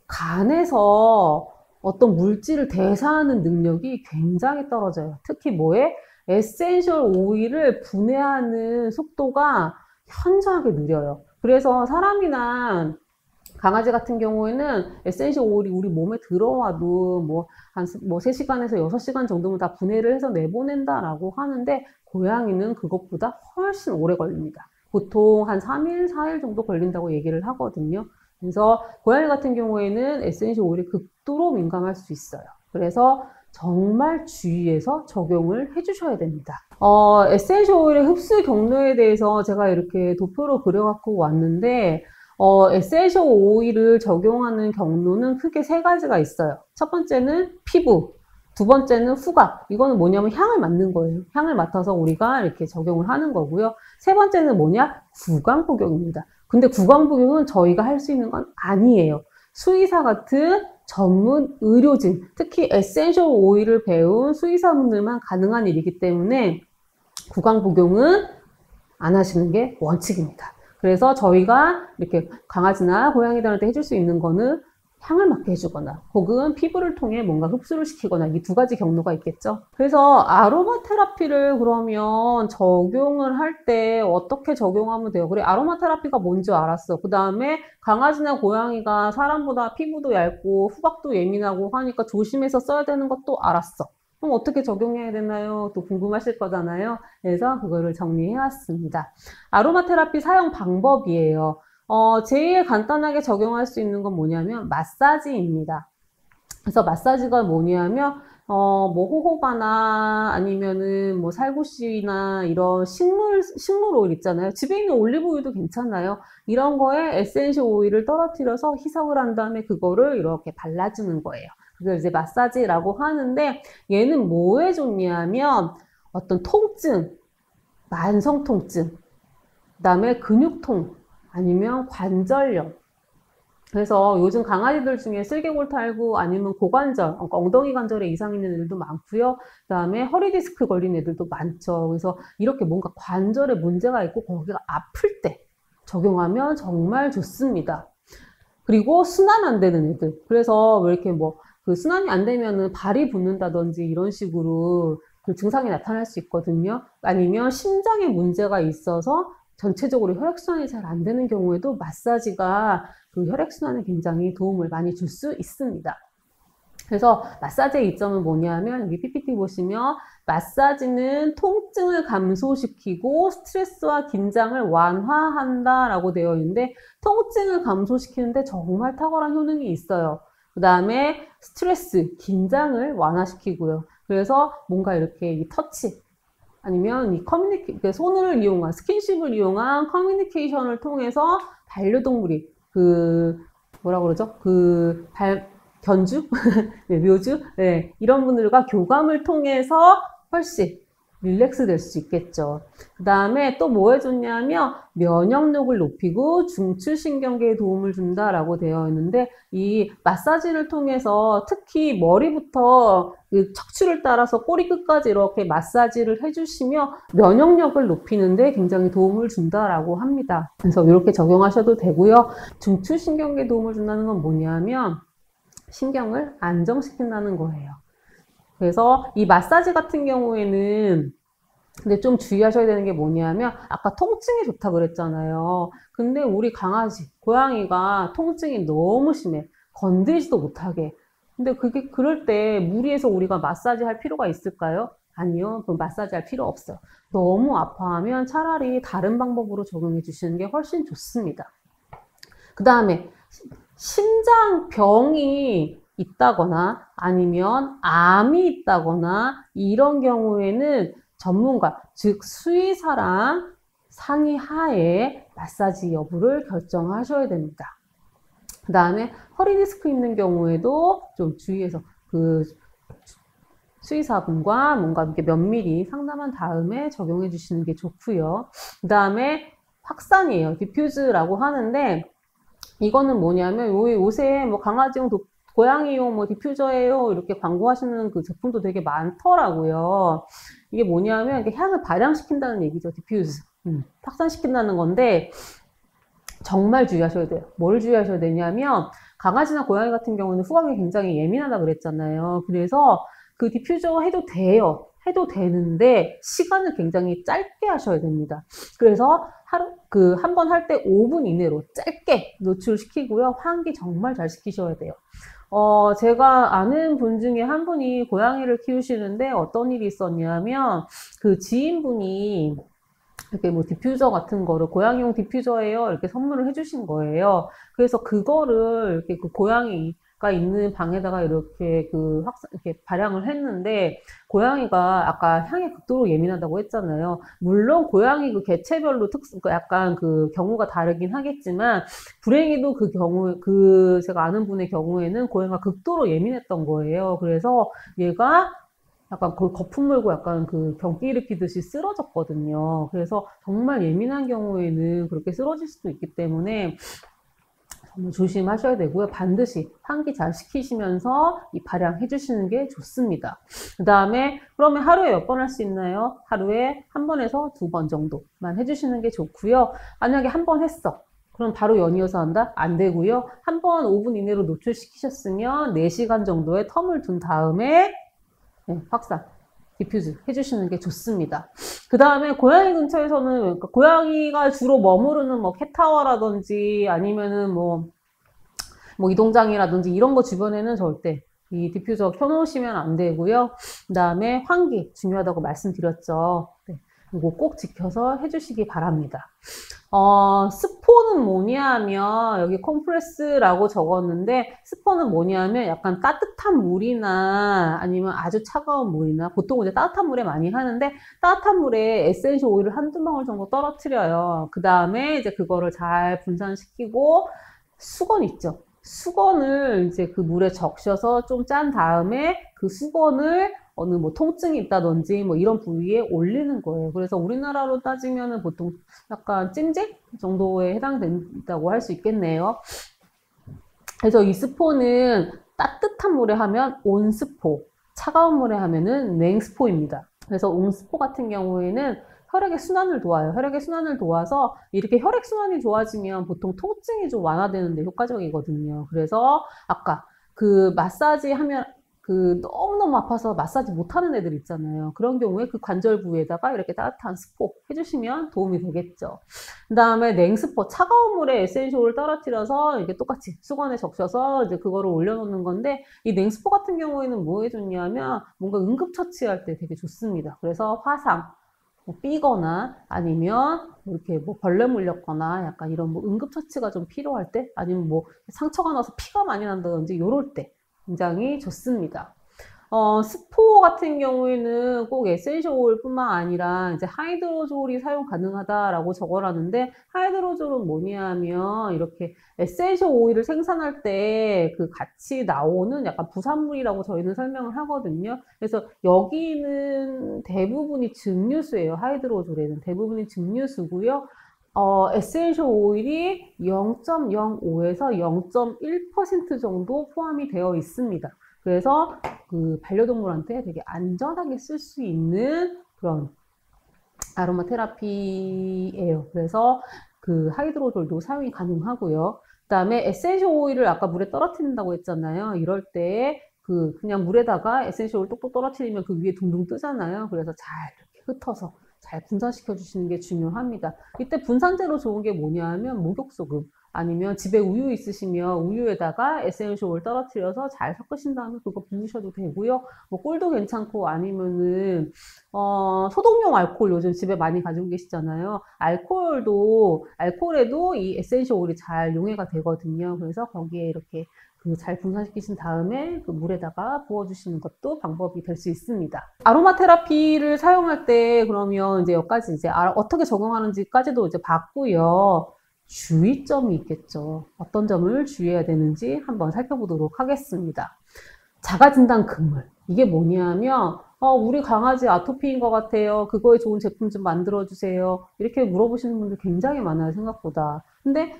S1: 간에서 어떤 물질을 대사하는 능력이 굉장히 떨어져요. 특히 뭐에? 에센셜 오일을 분해하는 속도가 현저하게 느려요. 그래서 사람이나 강아지 같은 경우에는 에센셜 오일이 우리 몸에 들어와도 뭐 3시간에서 6시간 정도면 다 분해를 해서 내보낸다라고 하는데 고양이는 그것보다 훨씬 오래 걸립니다. 보통 한 3일, 4일 정도 걸린다고 얘기를 하거든요. 그래서 고양이 같은 경우에는 에센셜 오일이 극도로 민감할 수 있어요. 그래서 정말 주의해서 적용을 해주셔야 됩니다. 에센셜 오일의 흡수 경로에 대해서 제가 이렇게 도표로 그려갖고 왔는데 에센셜 오일을 적용하는 경로는 크게 3가지가 있어요. 첫 번째는 피부, 두 번째는 후각. 이거는 뭐냐면 향을 맡는 거예요. 향을 맡아서 우리가 이렇게 적용을 하는 거고요. 세 번째는 뭐냐? 구강 복용입니다. 근데 구강 복용은 저희가 할 수 있는 건 아니에요. 수의사 같은 전문 의료진, 특히 에센셜 오일을 배운 수의사분들만 가능한 일이기 때문에 구강 복용은 안 하시는 게 원칙입니다. 그래서 저희가 이렇게 강아지나 고양이들한테 해줄 수 있는 거는 향을 맡게 해주거나 혹은 피부를 통해 뭔가 흡수를 시키거나 이 2가지 경로가 있겠죠. 그래서 아로마 테라피를 그러면 적용을 할 때 어떻게 적용하면 돼요? 그래, 아로마 테라피가 뭔지 알았어. 그 다음에 강아지나 고양이가 사람보다 피부도 얇고 후각도 예민하고 하니까 조심해서 써야 되는 것도 알았어. 그럼 어떻게 적용해야 되나요? 또 궁금하실 거잖아요. 그래서 그거를 정리해 왔습니다. 아로마 테라피 사용 방법이에요. 제일 간단하게 적용할 수 있는 건 뭐냐면 마사지입니다. 그래서 마사지가 뭐냐면 뭐 호호바나 아니면은 뭐 살구씨나 이런 식물 오일 있잖아요. 집에 있는 올리브 오일도 괜찮아요. 이런 거에 에센셜 오일을 떨어뜨려서 희석을 한 다음에 그거를 이렇게 발라주는 거예요. 그걸 이제 마사지라고 하는데 얘는 뭐에 좋냐면 어떤 통증, 만성 통증, 그다음에 근육통 아니면 관절염. 그래서 요즘 강아지들 중에 슬개골탈구 아니면 고관절, 엉덩이 관절에 이상 있는 애들도 많고요. 그다음에 허리 디스크 걸린 애들도 많죠. 그래서 이렇게 뭔가 관절에 문제가 있고 거기가 아플 때 적용하면 정말 좋습니다. 그리고 순환 안 되는 애들. 그래서 왜 이렇게 뭐 그 순환이 안 되면은 발이 붓는다든지 이런 식으로 그 증상이 나타날 수 있거든요. 아니면 심장에 문제가 있어서 전체적으로 혈액순환이 잘 안 되는 경우에도 마사지가 그 혈액순환에 굉장히 도움을 많이 줄 수 있습니다. 그래서 마사지의 이점은 뭐냐면 여기 PPT 보시면 마사지는 통증을 감소시키고 스트레스와 긴장을 완화한다라고 되어 있는데 통증을 감소시키는데 정말 탁월한 효능이 있어요. 그 다음에 스트레스, 긴장을 완화시키고요. 그래서 뭔가 이렇게 이 터치 아니면 이 그러니까 손을 이용한 스킨십을 이용한 커뮤니케이션을 통해서 반려동물이 뭐라 그러죠? 견주? 네, 묘주? 네, 이런 분들과 교감을 통해서 훨씬 릴렉스 될 수 있겠죠. 그 다음에 또 뭐 해줬냐면 면역력을 높이고 중추신경계에 도움을 준다라고 되어 있는데 이 마사지를 통해서 특히 머리부터 그 척추를 따라서 꼬리 끝까지 이렇게 마사지를 해주시며 면역력을 높이는데 굉장히 도움을 준다라고 합니다. 그래서 이렇게 적용하셔도 되고요. 중추신경계에 도움을 준다는 건 뭐냐면 신경을 안정시킨다는 거예요. 그래서 이 마사지 같은 경우에는 근데 좀 주의하셔야 되는 게 뭐냐면 아까 통증이 좋다 그랬잖아요. 근데 우리 강아지, 고양이가 통증이 너무 심해. 건드리지도 못하게. 근데 그럴 때 무리해서 우리가 마사지 할 필요가 있을까요? 아니요. 그럼 마사지 할 필요 없어요. 너무 아파하면 차라리 다른 방법으로 적용해 주시는 게 훨씬 좋습니다. 그 다음에 심장병이 있다거나 아니면 암이 있다거나 이런 경우에는 전문가, 즉 수의사랑 상의하에 마사지 여부를 결정하셔야 됩니다. 그 다음에 허리 디스크 있는 경우에도 좀 주의해서 그 수의사분과 뭔가 이렇게 면밀히 상담한 다음에 적용해 주시는 게 좋고요. 그 다음에 확산이에요. 디퓨즈라고 하는데 이거는 뭐냐면 요새 뭐 강아지용 고양이용 뭐 디퓨저예요 이렇게 광고하시는 그 제품도 되게 많더라고요. 이게 뭐냐면 이렇게 향을 발향시킨다는 얘기죠. 디퓨즈. 확산시킨다는 건데 정말 주의하셔야 돼요. 뭘 주의하셔야 되냐면 강아지나 고양이 같은 경우는 후각이 굉장히 예민하다 그랬잖아요. 그래서 그 디퓨저 해도 돼요. 해도 되는데 시간을 굉장히 짧게 하셔야 됩니다. 그래서 한 번 할 때 5분 이내로 짧게 노출시키고요. 환기 정말 잘 시키셔야 돼요. 제가 아는 분 중에 한 분이 고양이를 키우시는데 어떤 일이 있었냐면 그 지인분이 이렇게 뭐 디퓨저 같은 거를 고양이용 디퓨저예요 이렇게 선물을 해주신 거예요. 그래서 그거를 이렇게 그 고양이가 있는 방에다가 이렇게 이렇게 발향을 했는데 고양이가 아까 향에 극도로 예민하다고 했잖아요. 물론 고양이 그 개체별로 약간 그 경우가 다르긴 하겠지만 불행히도 제가 아는 분의 경우에는 고양이가 극도로 예민했던 거예요. 그래서 얘가 약간 그 거품 물고 약간 그 경기 일으키듯이 쓰러졌거든요. 그래서 정말 예민한 경우에는 그렇게 쓰러질 수도 있기 때문에 정말 조심하셔야 되고요. 반드시 환기 잘 시키시면서 이 발향 해주시는 게 좋습니다. 그 다음에 그러면 하루에 몇 번 할 수 있나요? 하루에 한 번에서 2번 정도만 해주시는 게 좋고요. 만약에 한 번 했어. 그럼 바로 연이어서 한다? 안 되고요. 한 번 5분 이내로 노출시키셨으면 4시간 정도의 텀을 둔 다음에 확산, 디퓨즈 해주시는 게 좋습니다. 그 다음에 고양이 근처에서는 그러니까 고양이가 주로 머무르는 뭐 캣타워라든지 아니면은 뭐 이동장이라든지 이런 거 주변에는 절대 이 디퓨저 켜놓으시면 안 되고요. 그 다음에 환기 중요하다고 말씀드렸죠. 네, 이거 꼭 지켜서 해주시기 바랍니다. 스포는 뭐냐면 여기 컴프레스라고 적었는데 스포는 뭐냐면 약간 따뜻한 물이나 아니면 아주 차가운 물이나 보통 이제 따뜻한 물에 많이 하는데 따뜻한 물에 에센셜 오일을 한두 방울 정도 떨어뜨려요. 그 다음에 이제 그거를 잘 분산시키고 수건 있죠. 수건을 이제 그 물에 적셔서 좀 짠 다음에 그 수건을 어느 뭐 통증이 있다든지 뭐 이런 부위에 올리는 거예요. 그래서 우리나라로 따지면은 보통 약간 찜질 정도에 해당된다고 할 수 있겠네요. 그래서 이 스포는 따뜻한 물에 하면 온스포, 차가운 물에 하면은 냉스포입니다. 그래서 온스포 같은 경우에는 혈액의 순환을 도와요. 혈액의 순환을 도와서 이렇게 혈액 순환이 좋아지면 보통 통증이 좀 완화되는데 효과적이거든요. 그래서 아까 그 마사지 하면 너무너무 아파서 마사지 못하는 애들 있잖아요. 그런 경우에 그 관절 부위에다가 이렇게 따뜻한 스포 해주시면 도움이 되겠죠. 그 다음에 냉스포, 차가운 물에 에센셜을 떨어뜨려서 이렇게 똑같이 수건에 적셔서 이제 그거를 올려놓는 건데 이 냉스포 같은 경우에는 뭐 해줬냐면 뭔가 응급처치할 때 되게 좋습니다. 그래서 화상, 삐거나 아니면 이렇게 뭐 벌레 물렸거나 약간 이런 뭐 응급처치가 좀 필요할 때 아니면 뭐 상처가 나서 피가 많이 난다든지 이럴 때 굉장히 좋습니다. 스포 같은 경우에는 꼭 에센셜 오일뿐만 아니라 이제 하이드로졸이 사용 가능하다라고 적어놨는데 하이드로졸은 뭐냐면 이렇게 에센셜 오일을 생산할 때 그 같이 나오는 약간 부산물이라고 저희는 설명을 하거든요. 그래서 여기는 대부분이 증류수예요. 하이드로졸에는 대부분이 증류수고요. 에센셜 오일이 0.05에서 0.1% 정도 포함이 되어 있습니다. 그래서 그 반려동물한테 되게 안전하게 쓸 수 있는 그런 아로마 테라피예요. 그래서 그 하이드로졸도 사용이 가능하고요. 그 다음에 에센셜 오일을 아까 물에 떨어뜨린다고 했잖아요. 이럴 때 그냥 물에다가 에센셜 오일 똑똑 떨어뜨리면 그 위에 둥둥 뜨잖아요. 그래서 잘 이렇게 흩어서 잘 분산시켜 주시는 게 중요합니다. 이때 분산제로 좋은 게 뭐냐 하면 목욕소금 아니면 집에 우유 있으시면 우유에다가 에센셜 오일 떨어뜨려서 잘 섞으신 다음에 그거 부으셔도 되고요. 뭐 꿀도 괜찮고 아니면은 소독용 알코올 요즘 집에 많이 가지고 계시잖아요. 알코올에도 이 에센셜 오일이 잘 용해가 되거든요. 그래서 거기에 이렇게 잘 분산시키신 다음에 그 물에다가 부어주시는 것도 방법이 될 수 있습니다. 아로마 테라피를 사용할 때 그러면 이제 여기까지 이제 어떻게 적용하는지까지도 이제 봤고요. 주의점이 있겠죠. 어떤 점을 주의해야 되는지 한번 살펴보도록 하겠습니다. 자가진단 금물. 이게 뭐냐면, 우리 강아지 아토피인 것 같아요. 그거에 좋은 제품 좀 만들어주세요. 이렇게 물어보시는 분들 굉장히 많아요, 생각보다. 근데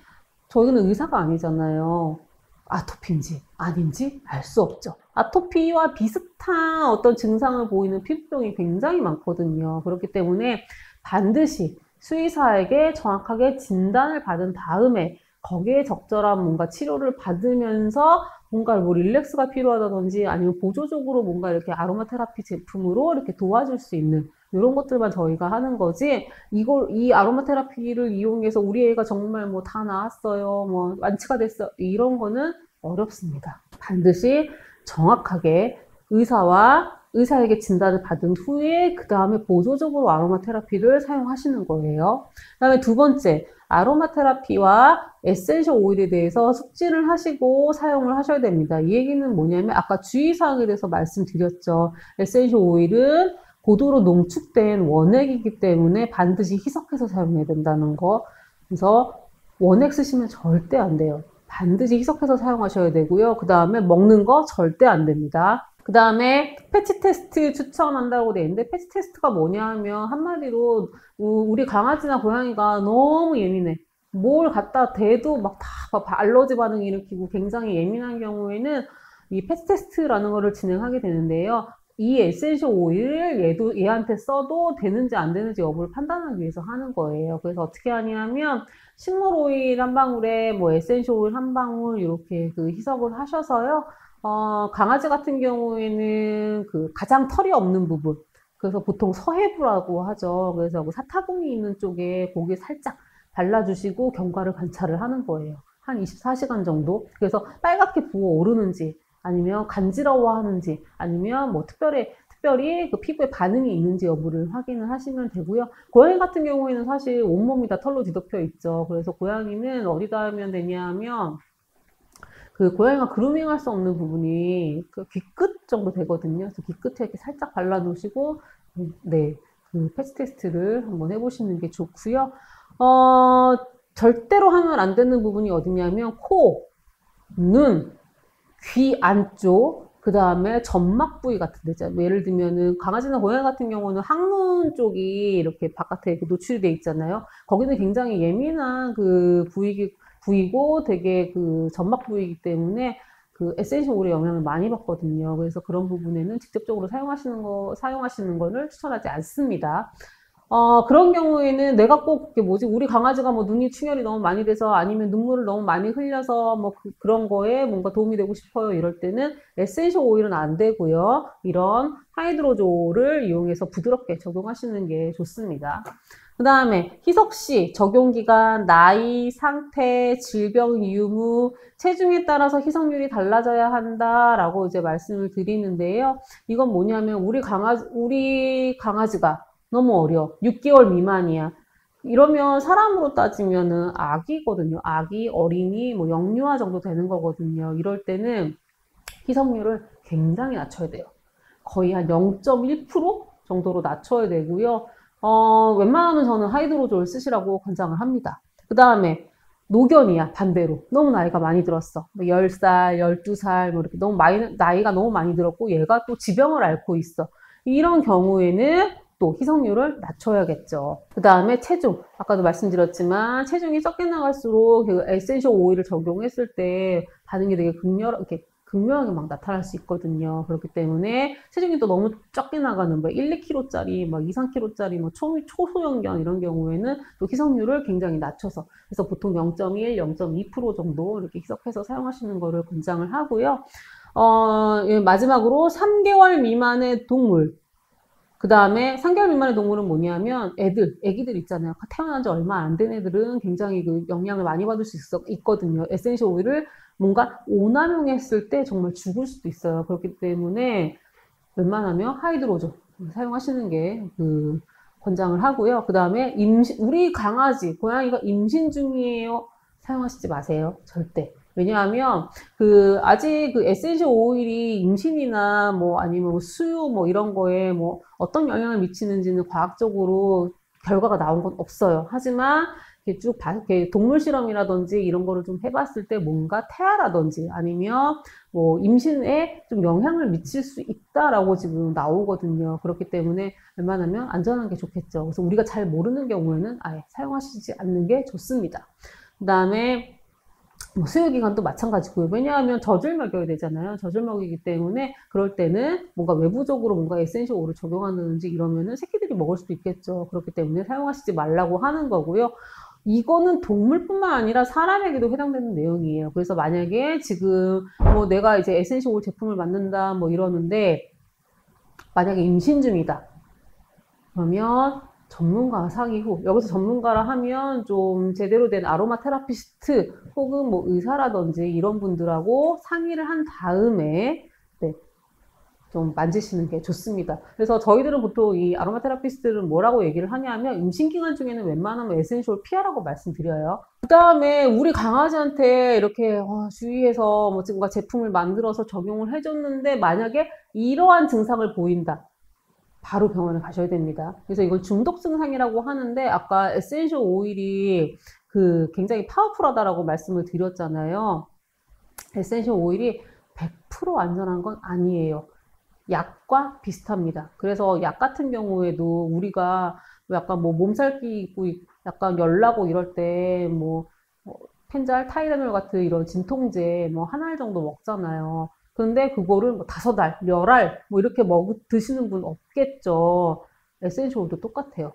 S1: 저희는 의사가 아니잖아요. 아토피인지 아닌지 알 수 없죠. 아토피와 비슷한 어떤 증상을 보이는 피부병이 굉장히 많거든요. 그렇기 때문에 반드시 수의사에게 정확하게 진단을 받은 다음에 거기에 적절한 뭔가 치료를 받으면서 뭔가 뭐 릴렉스가 필요하다든지 아니면 보조적으로 뭔가 이렇게 아로마 테라피 제품으로 이렇게 도와줄 수 있는 이런 것들만 저희가 하는 거지, 이 아로마 테라피를 이용해서 우리 애가 정말 뭐 다 나았어요, 뭐 완치가 됐어, 이런 거는 어렵습니다. 반드시 정확하게 의사에게 진단을 받은 후에 그 다음에 보조적으로 아로마 테라피를 사용하시는 거예요. 그 다음에 두 번째, 아로마 테라피와 에센셜 오일에 대해서 숙지를 하시고 사용을 하셔야 됩니다. 이 얘기는 뭐냐면 아까 주의사항에 대해서 말씀드렸죠. 에센셜 오일은 고도로 농축된 원액이기 때문에 반드시 희석해서 사용해야 된다는 거. 그래서 원액 쓰시면 절대 안 돼요. 반드시 희석해서 사용하셔야 되고요. 그 다음에 먹는 거 절대 안 됩니다. 그 다음에 패치 테스트 추천한다고 돼 있는데, 패치 테스트가 뭐냐 하면 한마디로 우리 강아지나 고양이가 너무 예민해. 뭘 갖다 대도 막 다 알러지 반응 일으키고 굉장히 예민한 경우에는 이 패치 테스트라는 거를 진행하게 되는데요. 이 에센셜 오일을 얘한테 써도 되는지 안 되는지 여부를 판단하기 위해서 하는 거예요. 그래서 어떻게 하냐면 식물 오일 한 방울에 뭐 에센셜 오일 한 방울 이렇게 그 희석을 하셔서요. 강아지 같은 경우에는 그 가장 털이 없는 부분, 그래서 보통 서해부라고 하죠. 그래서 그 사타구니 있는 쪽에 고기 살짝 발라주시고 경과를 관찰을 하는 거예요. 한 24시간 정도. 그래서 빨갛게 부어오르는지 아니면 간지러워하는지 아니면 뭐 특별히 그 피부에 반응이 있는지 여부를 확인을 하시면 되고요. 고양이 같은 경우에는 사실 온몸이 다 털로 뒤덮여 있죠. 그래서 고양이는 어디다 하면 되냐 하면 그 고양이가 그루밍 할 수 없는 부분이 그 귀끝 정도 되거든요. 그래서 귀끝에 이렇게 살짝 발라 놓으시고, 네, 그 패치 테스트를 한번 해보시는 게 좋고요. 절대로 하면 안 되는 부분이 어디냐면 코, 눈, 귀 안쪽, 그 다음에 점막 부위 같은 데 있잖아요. 예를 들면은 강아지나 고양이 같은 경우는 항문 쪽이 이렇게 바깥에 이렇게 노출이 돼 있잖아요. 거기는 굉장히 예민한 그 부위고 되게 그 점막 부위이기 때문에 그 에센셜 오일의 영향을 많이 받거든요. 그래서 그런 부분에는 직접적으로 사용하시는 거를 추천하지 않습니다. 그런 경우에는 내가 꼭, 우리 강아지가 뭐 눈이 충혈이 너무 많이 돼서 아니면 눈물을 너무 많이 흘려서 뭐 그런 거에 뭔가 도움이 되고 싶어요. 이럴 때는 에센셜 오일은 안 되고요. 이런 하이드로졸을 이용해서 부드럽게 적용하시는 게 좋습니다. 그 다음에 희석시, 적용기간, 나이, 상태, 질병 유무, 체중에 따라서 희석률이 달라져야 한다라고 이제 말씀을 드리는데요. 이건 뭐냐면 우리 강아지가 너무 어려. 6개월 미만이야. 이러면 사람으로 따지면은 아기거든요. 아기, 어린이, 뭐 영유아 정도 되는 거거든요. 이럴 때는 희석률을 굉장히 낮춰야 돼요. 거의 한 0.1% 정도로 낮춰야 되고요. 웬만하면 저는 하이드로졸 쓰시라고 권장을 합니다. 그 다음에 노견이야, 반대로. 너무 나이가 많이 들었어. 뭐 10살, 12살, 뭐 이렇게 나이가 너무 많이 들었고, 얘가 또 지병을 앓고 있어. 이런 경우에는 또 희석률을 낮춰야겠죠. 그 다음에 체중. 아까도 말씀드렸지만, 체중이 적게 나갈수록 그 에센셜 오일을 적용했을 때 반응이 되게 극명하게 막 나타날 수 있거든요. 그렇기 때문에 체중이 또 너무 적게 나가는 뭐 1, 2kg짜리, 막 2, 3kg짜리 뭐 초소형견 이런 경우에는 또 희석률을 굉장히 낮춰서, 그래서 보통 0.1, 0.2% 정도 이렇게 희석해서 사용하시는 거를 권장을 하고요. 마지막으로 3개월 미만의 동물. 그 다음에 3개월 미만의 동물은 뭐냐면 애기들 있잖아요. 태어난 지 얼마 안 된 애들은 굉장히 그 영향을 많이 받을 수 있거든요. 에센셜 오일을 뭔가 오남용했을 때 정말 죽을 수도 있어요. 그렇기 때문에 웬만하면 하이드로졸 사용하시는 게 권장을 하고요. 그 다음에 우리 강아지, 고양이가 임신 중이에요. 사용하시지 마세요. 절대. 왜냐하면 아직 에센셜 오일이 임신이나 뭐 아니면 수유 뭐 이런 거에 뭐 어떤 영향을 미치는지는 과학적으로 결과가 나온 건 없어요. 하지만 이렇게 쭉 이렇게 동물 실험이라든지 이런 거를 좀 해봤을 때 뭔가 태아라든지 아니면 뭐 임신에 좀 영향을 미칠 수 있다라고 지금 나오거든요. 그렇기 때문에 웬만하면 안전한 게 좋겠죠. 그래서 우리가 잘 모르는 경우에는 아예 사용하시지 않는 게 좋습니다. 그 다음에 뭐 수유기간도 마찬가지고요. 왜냐하면 젖을 먹여야 되잖아요. 젖을 먹이기 때문에 그럴 때는 뭔가 외부적으로 뭔가 에센셜 오일을 적용한다든지 이러면은 새끼들이 먹을 수도 있겠죠. 그렇기 때문에 사용하시지 말라고 하는 거고요. 이거는 동물뿐만 아니라 사람에게도 해당되는 내용이에요. 그래서 만약에 지금 뭐 내가 이제 에센셜 오일 제품을 만든다 뭐 이러는데 만약에 임신 중이다. 그러면 전문가 상의 후, 여기서 전문가라 하면 좀 제대로 된 아로마 테라피스트 혹은 뭐 의사라든지 이런 분들하고 상의를 한 다음에 네, 좀 만지시는 게 좋습니다. 그래서 저희들은 보통 이 아로마 테라피스트는 뭐라고 얘기를 하냐면 임신 기간 중에는 웬만하면 에센셜 피하라고 말씀드려요. 그 다음에 우리 강아지한테 이렇게 주위에서 뭐 뭔가 제품을 만들어서 적용을 해줬는데 만약에 이러한 증상을 보인다. 바로 병원에 가셔야 됩니다. 그래서 이걸 중독 증상이라고 하는데 아까 에센셜 오일이 굉장히 파워풀하다라고 말씀을 드렸잖아요. 에센셜 오일이 100% 안전한 건 아니에요. 약과 비슷합니다. 그래서 약 같은 경우에도 우리가 약간 뭐 몸살기 있고 약간 열나고 이럴 때 뭐 펜잘, 타이레놀 같은 이런 진통제 뭐 한 알 정도 먹잖아요. 근데 그거를 뭐 5알, 몇 알, 뭐 이렇게 드시는 분 없겠죠. 에센셜 오일도 똑같아요.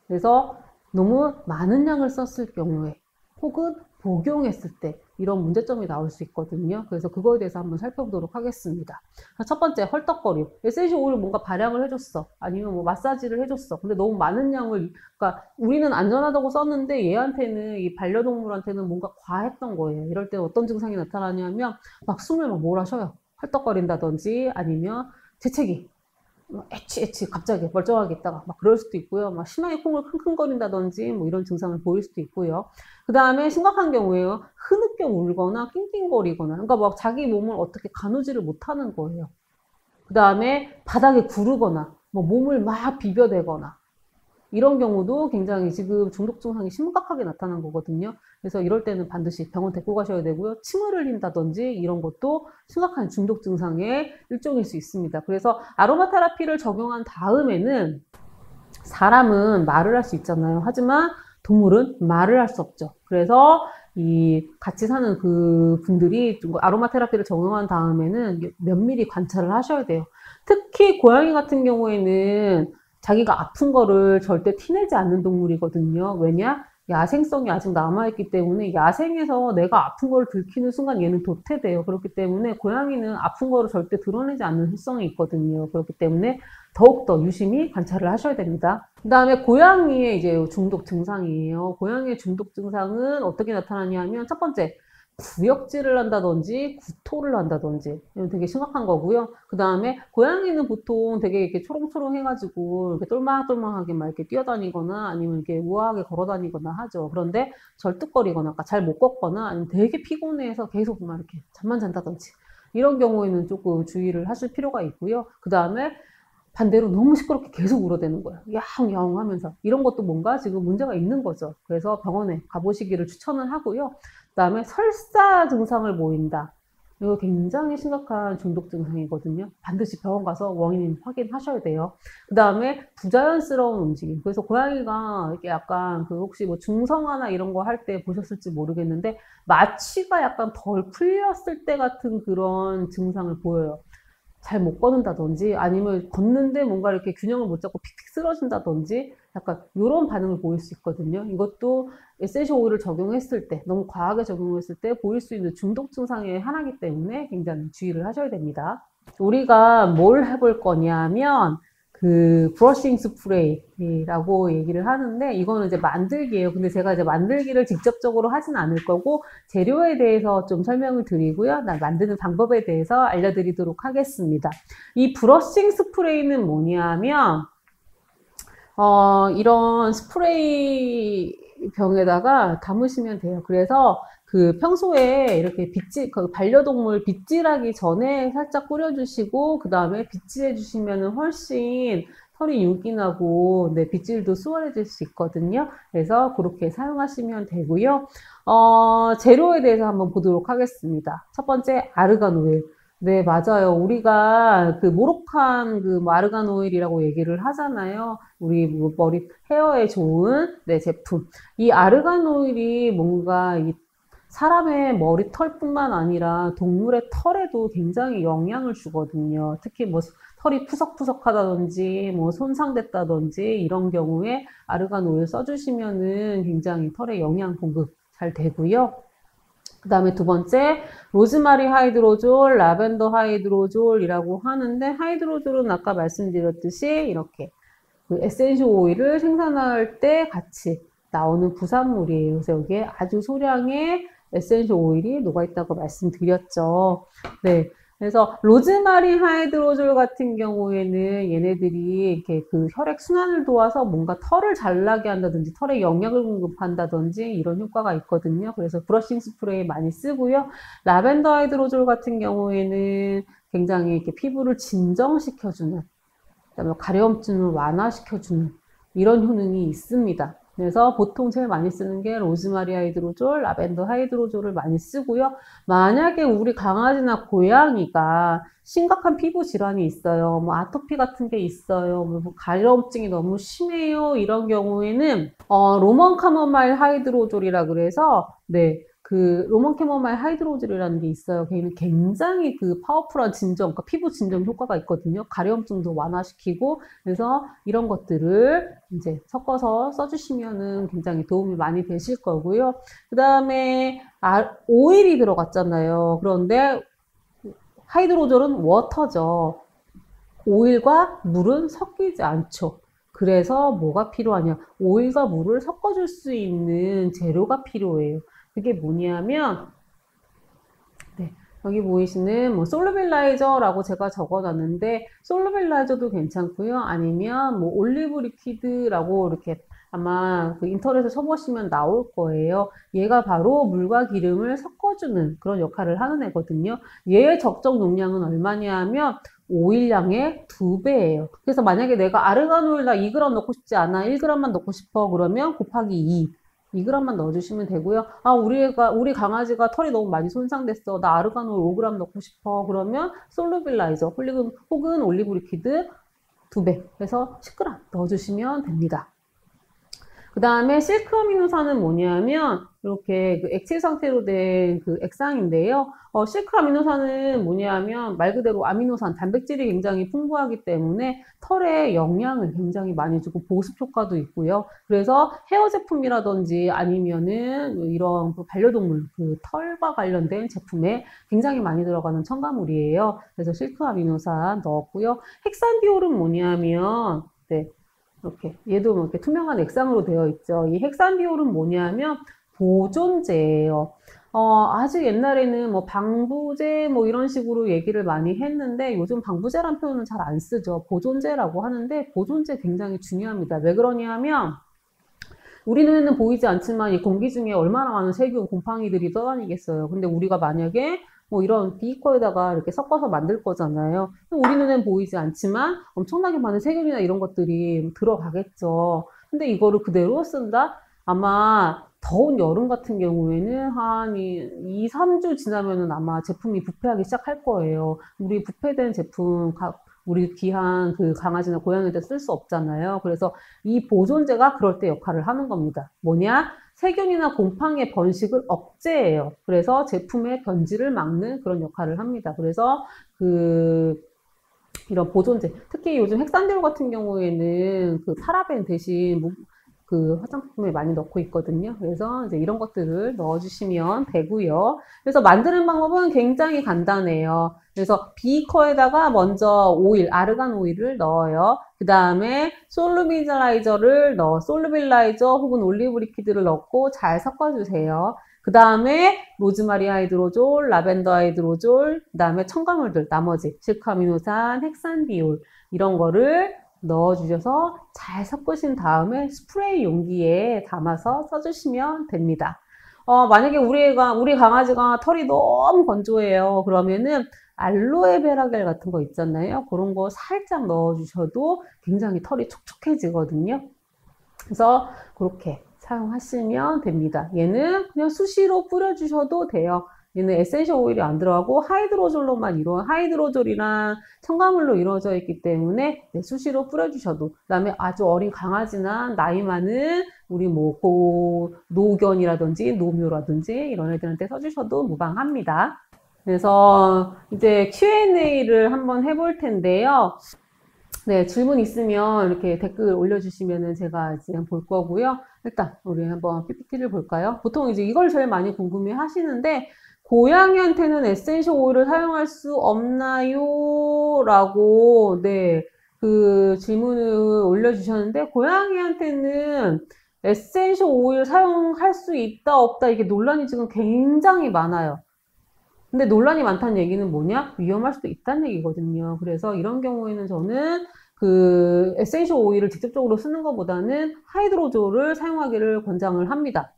S1: 그래서 너무 많은 양을 썼을 경우에 혹은 복용했을 때 이런 문제점이 나올 수 있거든요. 그래서 그거에 대해서 한번 살펴보도록 하겠습니다. 첫 번째, 헐떡거림. 에센셜 오일을 뭔가 발향을 해줬어. 아니면 뭐 마사지를 해줬어. 근데 너무 많은 양을, 그러니까 우리는 안전하다고 썼는데 얘한테는, 이 반려동물한테는 뭔가 과했던 거예요. 이럴 때 어떤 증상이 나타나냐면 막 숨을 막 몰아쉬어요. 헐떡거린다든지 아니면 재채기. 애취 갑자기 멀쩡하게 있다가 막 그럴 수도 있고요. 막 심하게 콩을 킁킁거린다든지 뭐 이런 증상을 보일 수도 있고요. 그 다음에 심각한 경우에요. 흐느껴 울거나 낑낑거리거나 그러니까 막 자기 몸을 어떻게 가누지를 못하는 거예요. 그 다음에 바닥에 구르거나 뭐 몸을 막 비벼대거나 이런 경우도 굉장히 지금 중독 증상이 심각하게 나타난 거거든요. 그래서 이럴 때는 반드시 병원 데리고 가셔야 되고요. 침을 흘린다든지 이런 것도 심각한 중독 증상의 일종일 수 있습니다. 그래서 아로마 테라피를 적용한 다음에는 사람은 말을 할 수 있잖아요. 하지만 동물은 말을 할 수 없죠. 그래서 이 같이 사는 그 분들이 아로마 테라피를 적용한 다음에는 면밀히 관찰을 하셔야 돼요. 특히 고양이 같은 경우에는 자기가 아픈 거를 절대 티내지 않는 동물이거든요. 왜냐? 야생성이 아직 남아있기 때문에 야생에서 내가 아픈 거를 들키는 순간 얘는 도태돼요. 그렇기 때문에 고양이는 아픈 거를 절대 드러내지 않는 습성이 있거든요. 그렇기 때문에 더욱더 유심히 관찰을 하셔야 됩니다. 그 다음에 고양이의 이제 중독 증상이에요. 고양이의 중독 증상은 어떻게 나타나냐면 첫 번째, 구역질을 한다든지 구토를 한다든지 이건 되게 심각한 거고요. 그 다음에 고양이는 보통 되게 이렇게 초롱초롱 해가지고 이렇게 똘망똘망하게 막 이렇게 뛰어다니거나 아니면 이렇게 우아하게 걸어다니거나 하죠. 그런데 절뚝거리거나 잘 못 걷거나 아니면 되게 피곤해서 계속 막 이렇게 잠만 잔다든지 이런 경우에는 조금 주의를 하실 필요가 있고요. 그 다음에 반대로 너무 시끄럽게 계속 울어대는 거예요. 야옹야옹 하면서. 이런 것도 뭔가 지금 문제가 있는 거죠. 그래서 병원에 가보시기를 추천을 하고요. 그 다음에 설사 증상을 보인다. 이거 굉장히 심각한 중독 증상이거든요. 반드시 병원 가서 원인 확인하셔야 돼요. 그 다음에 부자연스러운 움직임. 그래서 고양이가 이렇게 약간 혹시 뭐 중성화나 이런 거 할 때 보셨을지 모르겠는데 마취가 약간 덜 풀렸을 때 같은 그런 증상을 보여요. 잘 못 걷는다든지 아니면 걷는데 뭔가 이렇게 균형을 못 잡고 픽픽 쓰러진다든지 약간 이런 반응을 보일 수 있거든요. 이것도 에센셜 오일을 적용했을 때 너무 과하게 적용했을 때 보일 수 있는 중독 증상의 하나이기 때문에 굉장히 주의를 하셔야 됩니다. 우리가 뭘 해볼 거냐면 브러싱 스프레이라고 얘기를 하는데 이거는 이제 만들기예요. 근데 제가 이제 만들기를 직접적으로 하진 않을 거고 재료에 대해서 좀 설명을 드리고요. 만드는 방법에 대해서 알려드리도록 하겠습니다. 이 브러싱 스프레이는 뭐냐면 이런 스프레이 병에다가 담으시면 돼요. 그래서 평소에 이렇게 반려동물 빗질하기 전에 살짝 뿌려주시고, 그 다음에 빗질해 주시면 훨씬 털이 윤기 나고 네, 빗질도 수월해질 수 있거든요. 그래서 그렇게 사용하시면 되고요. 재료에 대해서 한번 보도록 하겠습니다. 첫 번째, 아르간 오일. 네, 맞아요. 우리가 그 모로칸 뭐 아르간 오일이라고 얘기를 하잖아요. 우리 뭐 머리 헤어에 좋은 네, 제품. 이 아르간 오일이 뭔가 이 사람의 머리털뿐만 아니라 동물의 털에도 굉장히 영향을 주거든요. 특히 뭐 털이 푸석푸석하다든지 뭐 손상됐다든지 이런 경우에 아르간 오일 써주시면은 굉장히 털에 영양 공급 잘 되고요. 그 다음에 두 번째, 로즈마리 하이드로졸, 라벤더 하이드로졸이라고 하는데, 하이드로졸은 아까 말씀드렸듯이 이렇게 그 에센셜 오일을 생산할 때 같이 나오는 부산물이에요. 그래서 여기에 아주 소량의 에센셜 오일이 녹아있다고 말씀드렸죠. 네. 그래서 로즈마리 하이드로졸 같은 경우에는 얘네들이 이렇게 그 혈액 순환을 도와서 뭔가 털을 잘 나게 한다든지 털에 영양을 공급한다든지 이런 효과가 있거든요. 그래서 브러싱 스프레이 많이 쓰고요. 라벤더 하이드로졸 같은 경우에는 굉장히 이렇게 피부를 진정시켜주는, 그다음에 가려움증을 완화시켜주는 이런 효능이 있습니다. 그래서 보통 제일 많이 쓰는 게 로즈마리 하이드로졸, 라벤더 하이드로졸을 많이 쓰고요. 만약에 우리 강아지나 고양이가 심각한 피부 질환이 있어요. 뭐 아토피 같은 게 있어요. 뭐 가려움증이 너무 심해요. 이런 경우에는 로먼 카모마일 하이드로졸이라 그래서 네. 그 로먼 캐모마일 하이드로졸이라는 게 있어요. 걔는 굉장히 그 파워풀한 진정, 그러니까 피부 진정 효과가 있거든요. 가려움증도 완화시키고 그래서 이런 것들을 이제 섞어서 써주시면은 굉장히 도움이 많이 되실 거고요. 그 다음에 오일이 들어갔잖아요. 그런데 하이드로졸은 워터죠. 오일과 물은 섞이지 않죠. 그래서 뭐가 필요하냐? 오일과 물을 섞어줄 수 있는 재료가 필요해요. 그게 뭐냐면, 네, 여기 보이시는 뭐 솔루빌라이저라고 제가 적어놨는데, 솔루빌라이저도 괜찮고요. 아니면 뭐 올리브 리퀴드라고 이렇게 아마 그 인터넷에 쳐보시면 나올 거예요. 얘가 바로 물과 기름을 섞어주는 그런 역할을 하는 애거든요. 얘의 적정 용량은 얼마냐 하면 오일량의 2배예요. 그래서 만약에 내가 아르간 오일 나 2g 넣고 싶지 않아. 1g만 넣고 싶어. 그러면 곱하기 2g만 넣어주시면 되고요. 우리 강아지가 털이 너무 많이 손상됐어. 나 아르간 오일 5g 넣고 싶어. 그러면 솔루빌라이저 혹은 올리브 리퀴드 2배 해서 10g 넣어주시면 됩니다. 그 다음에 실크 아미노산은 뭐냐면 이렇게 그 액체 상태로 된 그 액상인데요. 실크 아미노산은 뭐냐면 말 그대로 아미노산, 단백질이 굉장히 풍부하기 때문에 털에 영양을 굉장히 많이 주고 보습 효과도 있고요. 그래서 헤어 제품이라든지 아니면은 이런 그 반려동물 그 털과 관련된 제품에 굉장히 많이 들어가는 첨가물이에요. 그래서 실크 아미노산 넣었고요. 헥산디올은 뭐냐면 네. 이렇게 얘도 뭐 이렇게 투명한 액상으로 되어 있죠. 이 헥산디올은 뭐냐면 보존제예요. 아주 옛날에는 뭐 방부제 뭐 이런 식으로 얘기를 많이 했는데 요즘 방부제란 표현은 잘 안 쓰죠. 보존제라고 하는데 보존제 굉장히 중요합니다. 왜 그러냐면 우리 눈에는 보이지 않지만 이 공기 중에 얼마나 많은 세균, 곰팡이들이 떠다니겠어요. 근데 우리가 만약에 뭐 이런 비이커에다가 이렇게 섞어서 만들 거잖아요. 우리 눈엔 보이지 않지만 엄청나게 많은 세균이나 이런 것들이 들어가겠죠. 근데 이거를 그대로 쓴다? 아마 더운 여름 같은 경우에는 한 2, 3주 지나면은 아마 제품이 부패하기 시작할 거예요. 우리 부패된 제품, 우리 귀한 그 강아지나 고양이한테 쓸 수 없잖아요. 그래서 이 보존제가 그럴 때 역할을 하는 겁니다. 뭐냐? 세균이나 곰팡이의 번식을 억제해요. 그래서 제품의 변질을 막는 그런 역할을 합니다. 그래서 이런 보존제, 특히 요즘 헥산디올 같은 경우에는 그 파라벤 대신 그 화장품에 많이 넣고 있거든요. 그래서 이제 이런 것들을 넣어주시면 되고요. 그래서 만드는 방법은 굉장히 간단해요. 그래서 비커에다가 먼저 오일, 아르간 오일을 넣어요. 그 다음에 솔루빌라이저 혹은 올리브 리퀴드를 넣고 잘 섞어주세요. 그 다음에 로즈마리 하이드로졸, 라벤더 하이드로졸, 그 다음에 첨가물들, 나머지 실크 아미노산, 헥산디올 이런 거를 넣어주셔서 잘 섞으신 다음에 스프레이 용기에 담아서 써주시면 됩니다. 만약에 우리 강아지가 털이 너무 건조해요. 그러면은 알로에베라 겔 같은 거 있잖아요. 그런 거 살짝 넣어주셔도 굉장히 털이 촉촉해지거든요. 그래서 그렇게 사용하시면 됩니다. 얘는 그냥 수시로 뿌려주셔도 돼요. 얘는 에센셜 오일이 안 들어가고 하이드로졸로만 하이드로졸이랑 첨가물로 이루어져 있기 때문에 네, 수시로 뿌려주셔도. 그다음에 아주 어린 강아지나 나이 많은 우리 뭐 노견이라든지 노묘라든지 이런 애들한테 써주셔도 무방합니다. 그래서 이제 Q&A를 한번 해볼 텐데요. 네, 질문 있으면 이렇게 댓글 올려주시면은 제가 이제 볼 거고요. 일단 우리 한번 PPT를 볼까요? 보통 이제 이걸 제일 많이 궁금해 하시는데, 고양이한테는 에센셜 오일을 사용할 수 없나요? 라고, 네, 그 질문을 올려주셨는데, 고양이한테는 에센셜 오일 사용할 수 있다, 없다, 이게 논란이 지금 굉장히 많아요. 근데 논란이 많다는 얘기는 뭐냐? 위험할 수도 있다는 얘기거든요. 그래서 이런 경우에는 저는 그 에센셜 오일을 직접적으로 쓰는 것보다는 하이드로졸을 사용하기를 권장을 합니다.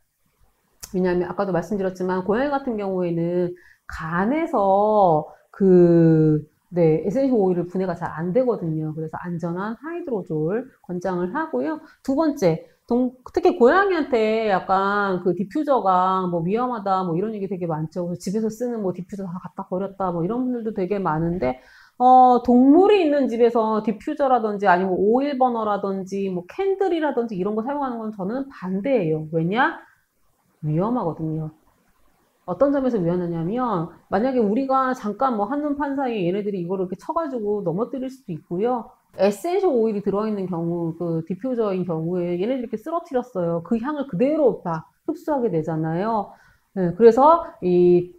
S1: 왜냐하면 아까도 말씀드렸지만 고양이 같은 경우에는 간에서 네, 에센셜 오일을 분해가 잘 안 되거든요. 그래서 안전한 하이드로졸 권장을 하고요. 두 번째, 특히 고양이한테 약간 그 디퓨저가 뭐 위험하다 뭐 이런 얘기 되게 많죠. 그래서 집에서 쓰는 뭐 디퓨저 다 갖다 버렸다 뭐 이런 분들도 되게 많은데, 동물이 있는 집에서 디퓨저라든지 아니면 오일 버너라든지 뭐 캔들이라든지 이런 거 사용하는 건 저는 반대예요. 왜냐? 위험하거든요. 어떤 점에서 위험하냐면, 만약에 우리가 잠깐 뭐 한눈 판 사이에 얘네들이 이거를 이렇게 쳐가지고 넘어뜨릴 수도 있고요. 에센셜 오일이 들어있는 경우, 그 디퓨저인 경우에 얘네들이 이렇게 쓰러뜨렸어요. 그 향을 그대로 다 흡수하게 되잖아요. 네, 그래서 이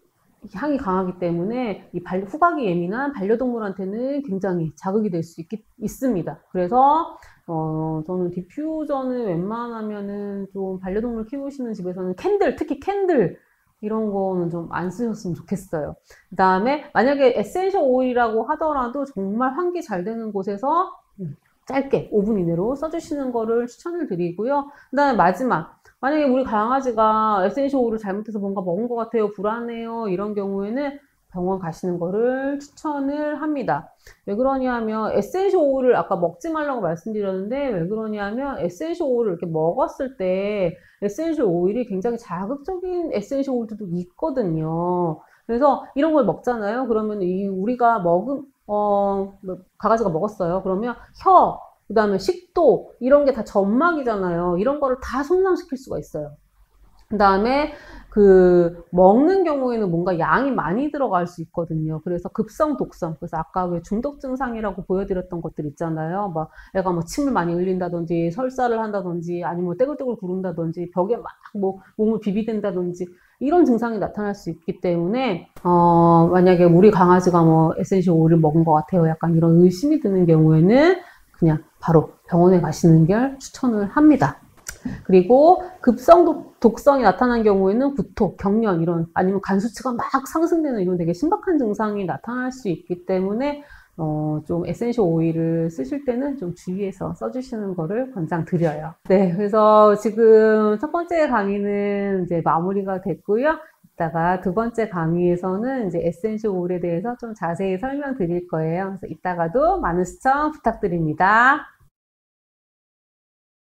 S1: 향이 강하기 때문에 이 후각이 예민한 반려동물한테는 굉장히 자극이 될 수 있습니다. 그래서 저는 디퓨저는 웬만하면은 좀 반려동물 키우시는 집에서는 특히 캔들 이런 거는 좀 안 쓰셨으면 좋겠어요. 그 다음에 만약에 에센셜 오일이라고 하더라도 정말 환기 잘 되는 곳에서 짧게 5분 이내로 써주시는 거를 추천을 드리고요. 그 다음에 마지막, 만약에 우리 강아지가 에센셜 오일을 잘못해서 뭔가 먹은 것 같아요, 불안해요, 이런 경우에는 병원 가시는 거를 추천을 합니다. 왜 그러냐면 에센셜 오일을 아까 먹지 말라고 말씀드렸는데, 왜 그러냐면 에센셜 오일을 이렇게 먹었을 때 에센셜 오일이 굉장히 자극적인 에센셜 오일들도 있거든요. 그래서 이런 걸 먹잖아요. 그러면 우리가 강아지가 먹었어요. 그러면 그 다음에 식도, 이런 게 다 점막이잖아요. 이런 거를 다 손상시킬 수가 있어요. 그 다음에 먹는 경우에는 뭔가 양이 많이 들어갈 수 있거든요. 그래서 급성 독성. 그래서 아까 왜 중독 증상이라고 보여드렸던 것들 있잖아요. 막 애가 뭐 침을 많이 흘린다든지, 설사를 한다든지, 아니면 떼굴떼굴 구른다든지, 벽에 막 몸을 비비댄다든지, 이런 증상이 나타날 수 있기 때문에, 만약에 우리 강아지가 뭐 에센셜 오일을 먹은 것 같아요. 약간 이런 의심이 드는 경우에는 그냥 바로 병원에 가시는 걸 추천을 합니다. 그리고 급성 독성이 나타난 경우에는 구토, 경련 아니면 간 수치가 막 상승되는 이런 되게 심각한 증상이 나타날 수 있기 때문에 좀 에센셜 오일을 쓰실 때는 좀 주의해서 써주시는 거를 권장드려요. 네, 그래서 지금 첫 번째 강의는 이제 마무리가 됐고요. 이따가 두 번째 강의에서는 이제 에센셜 오일에 대해서 좀 자세히 설명드릴 거예요. 그래서 이따가도 많은 시청 부탁드립니다.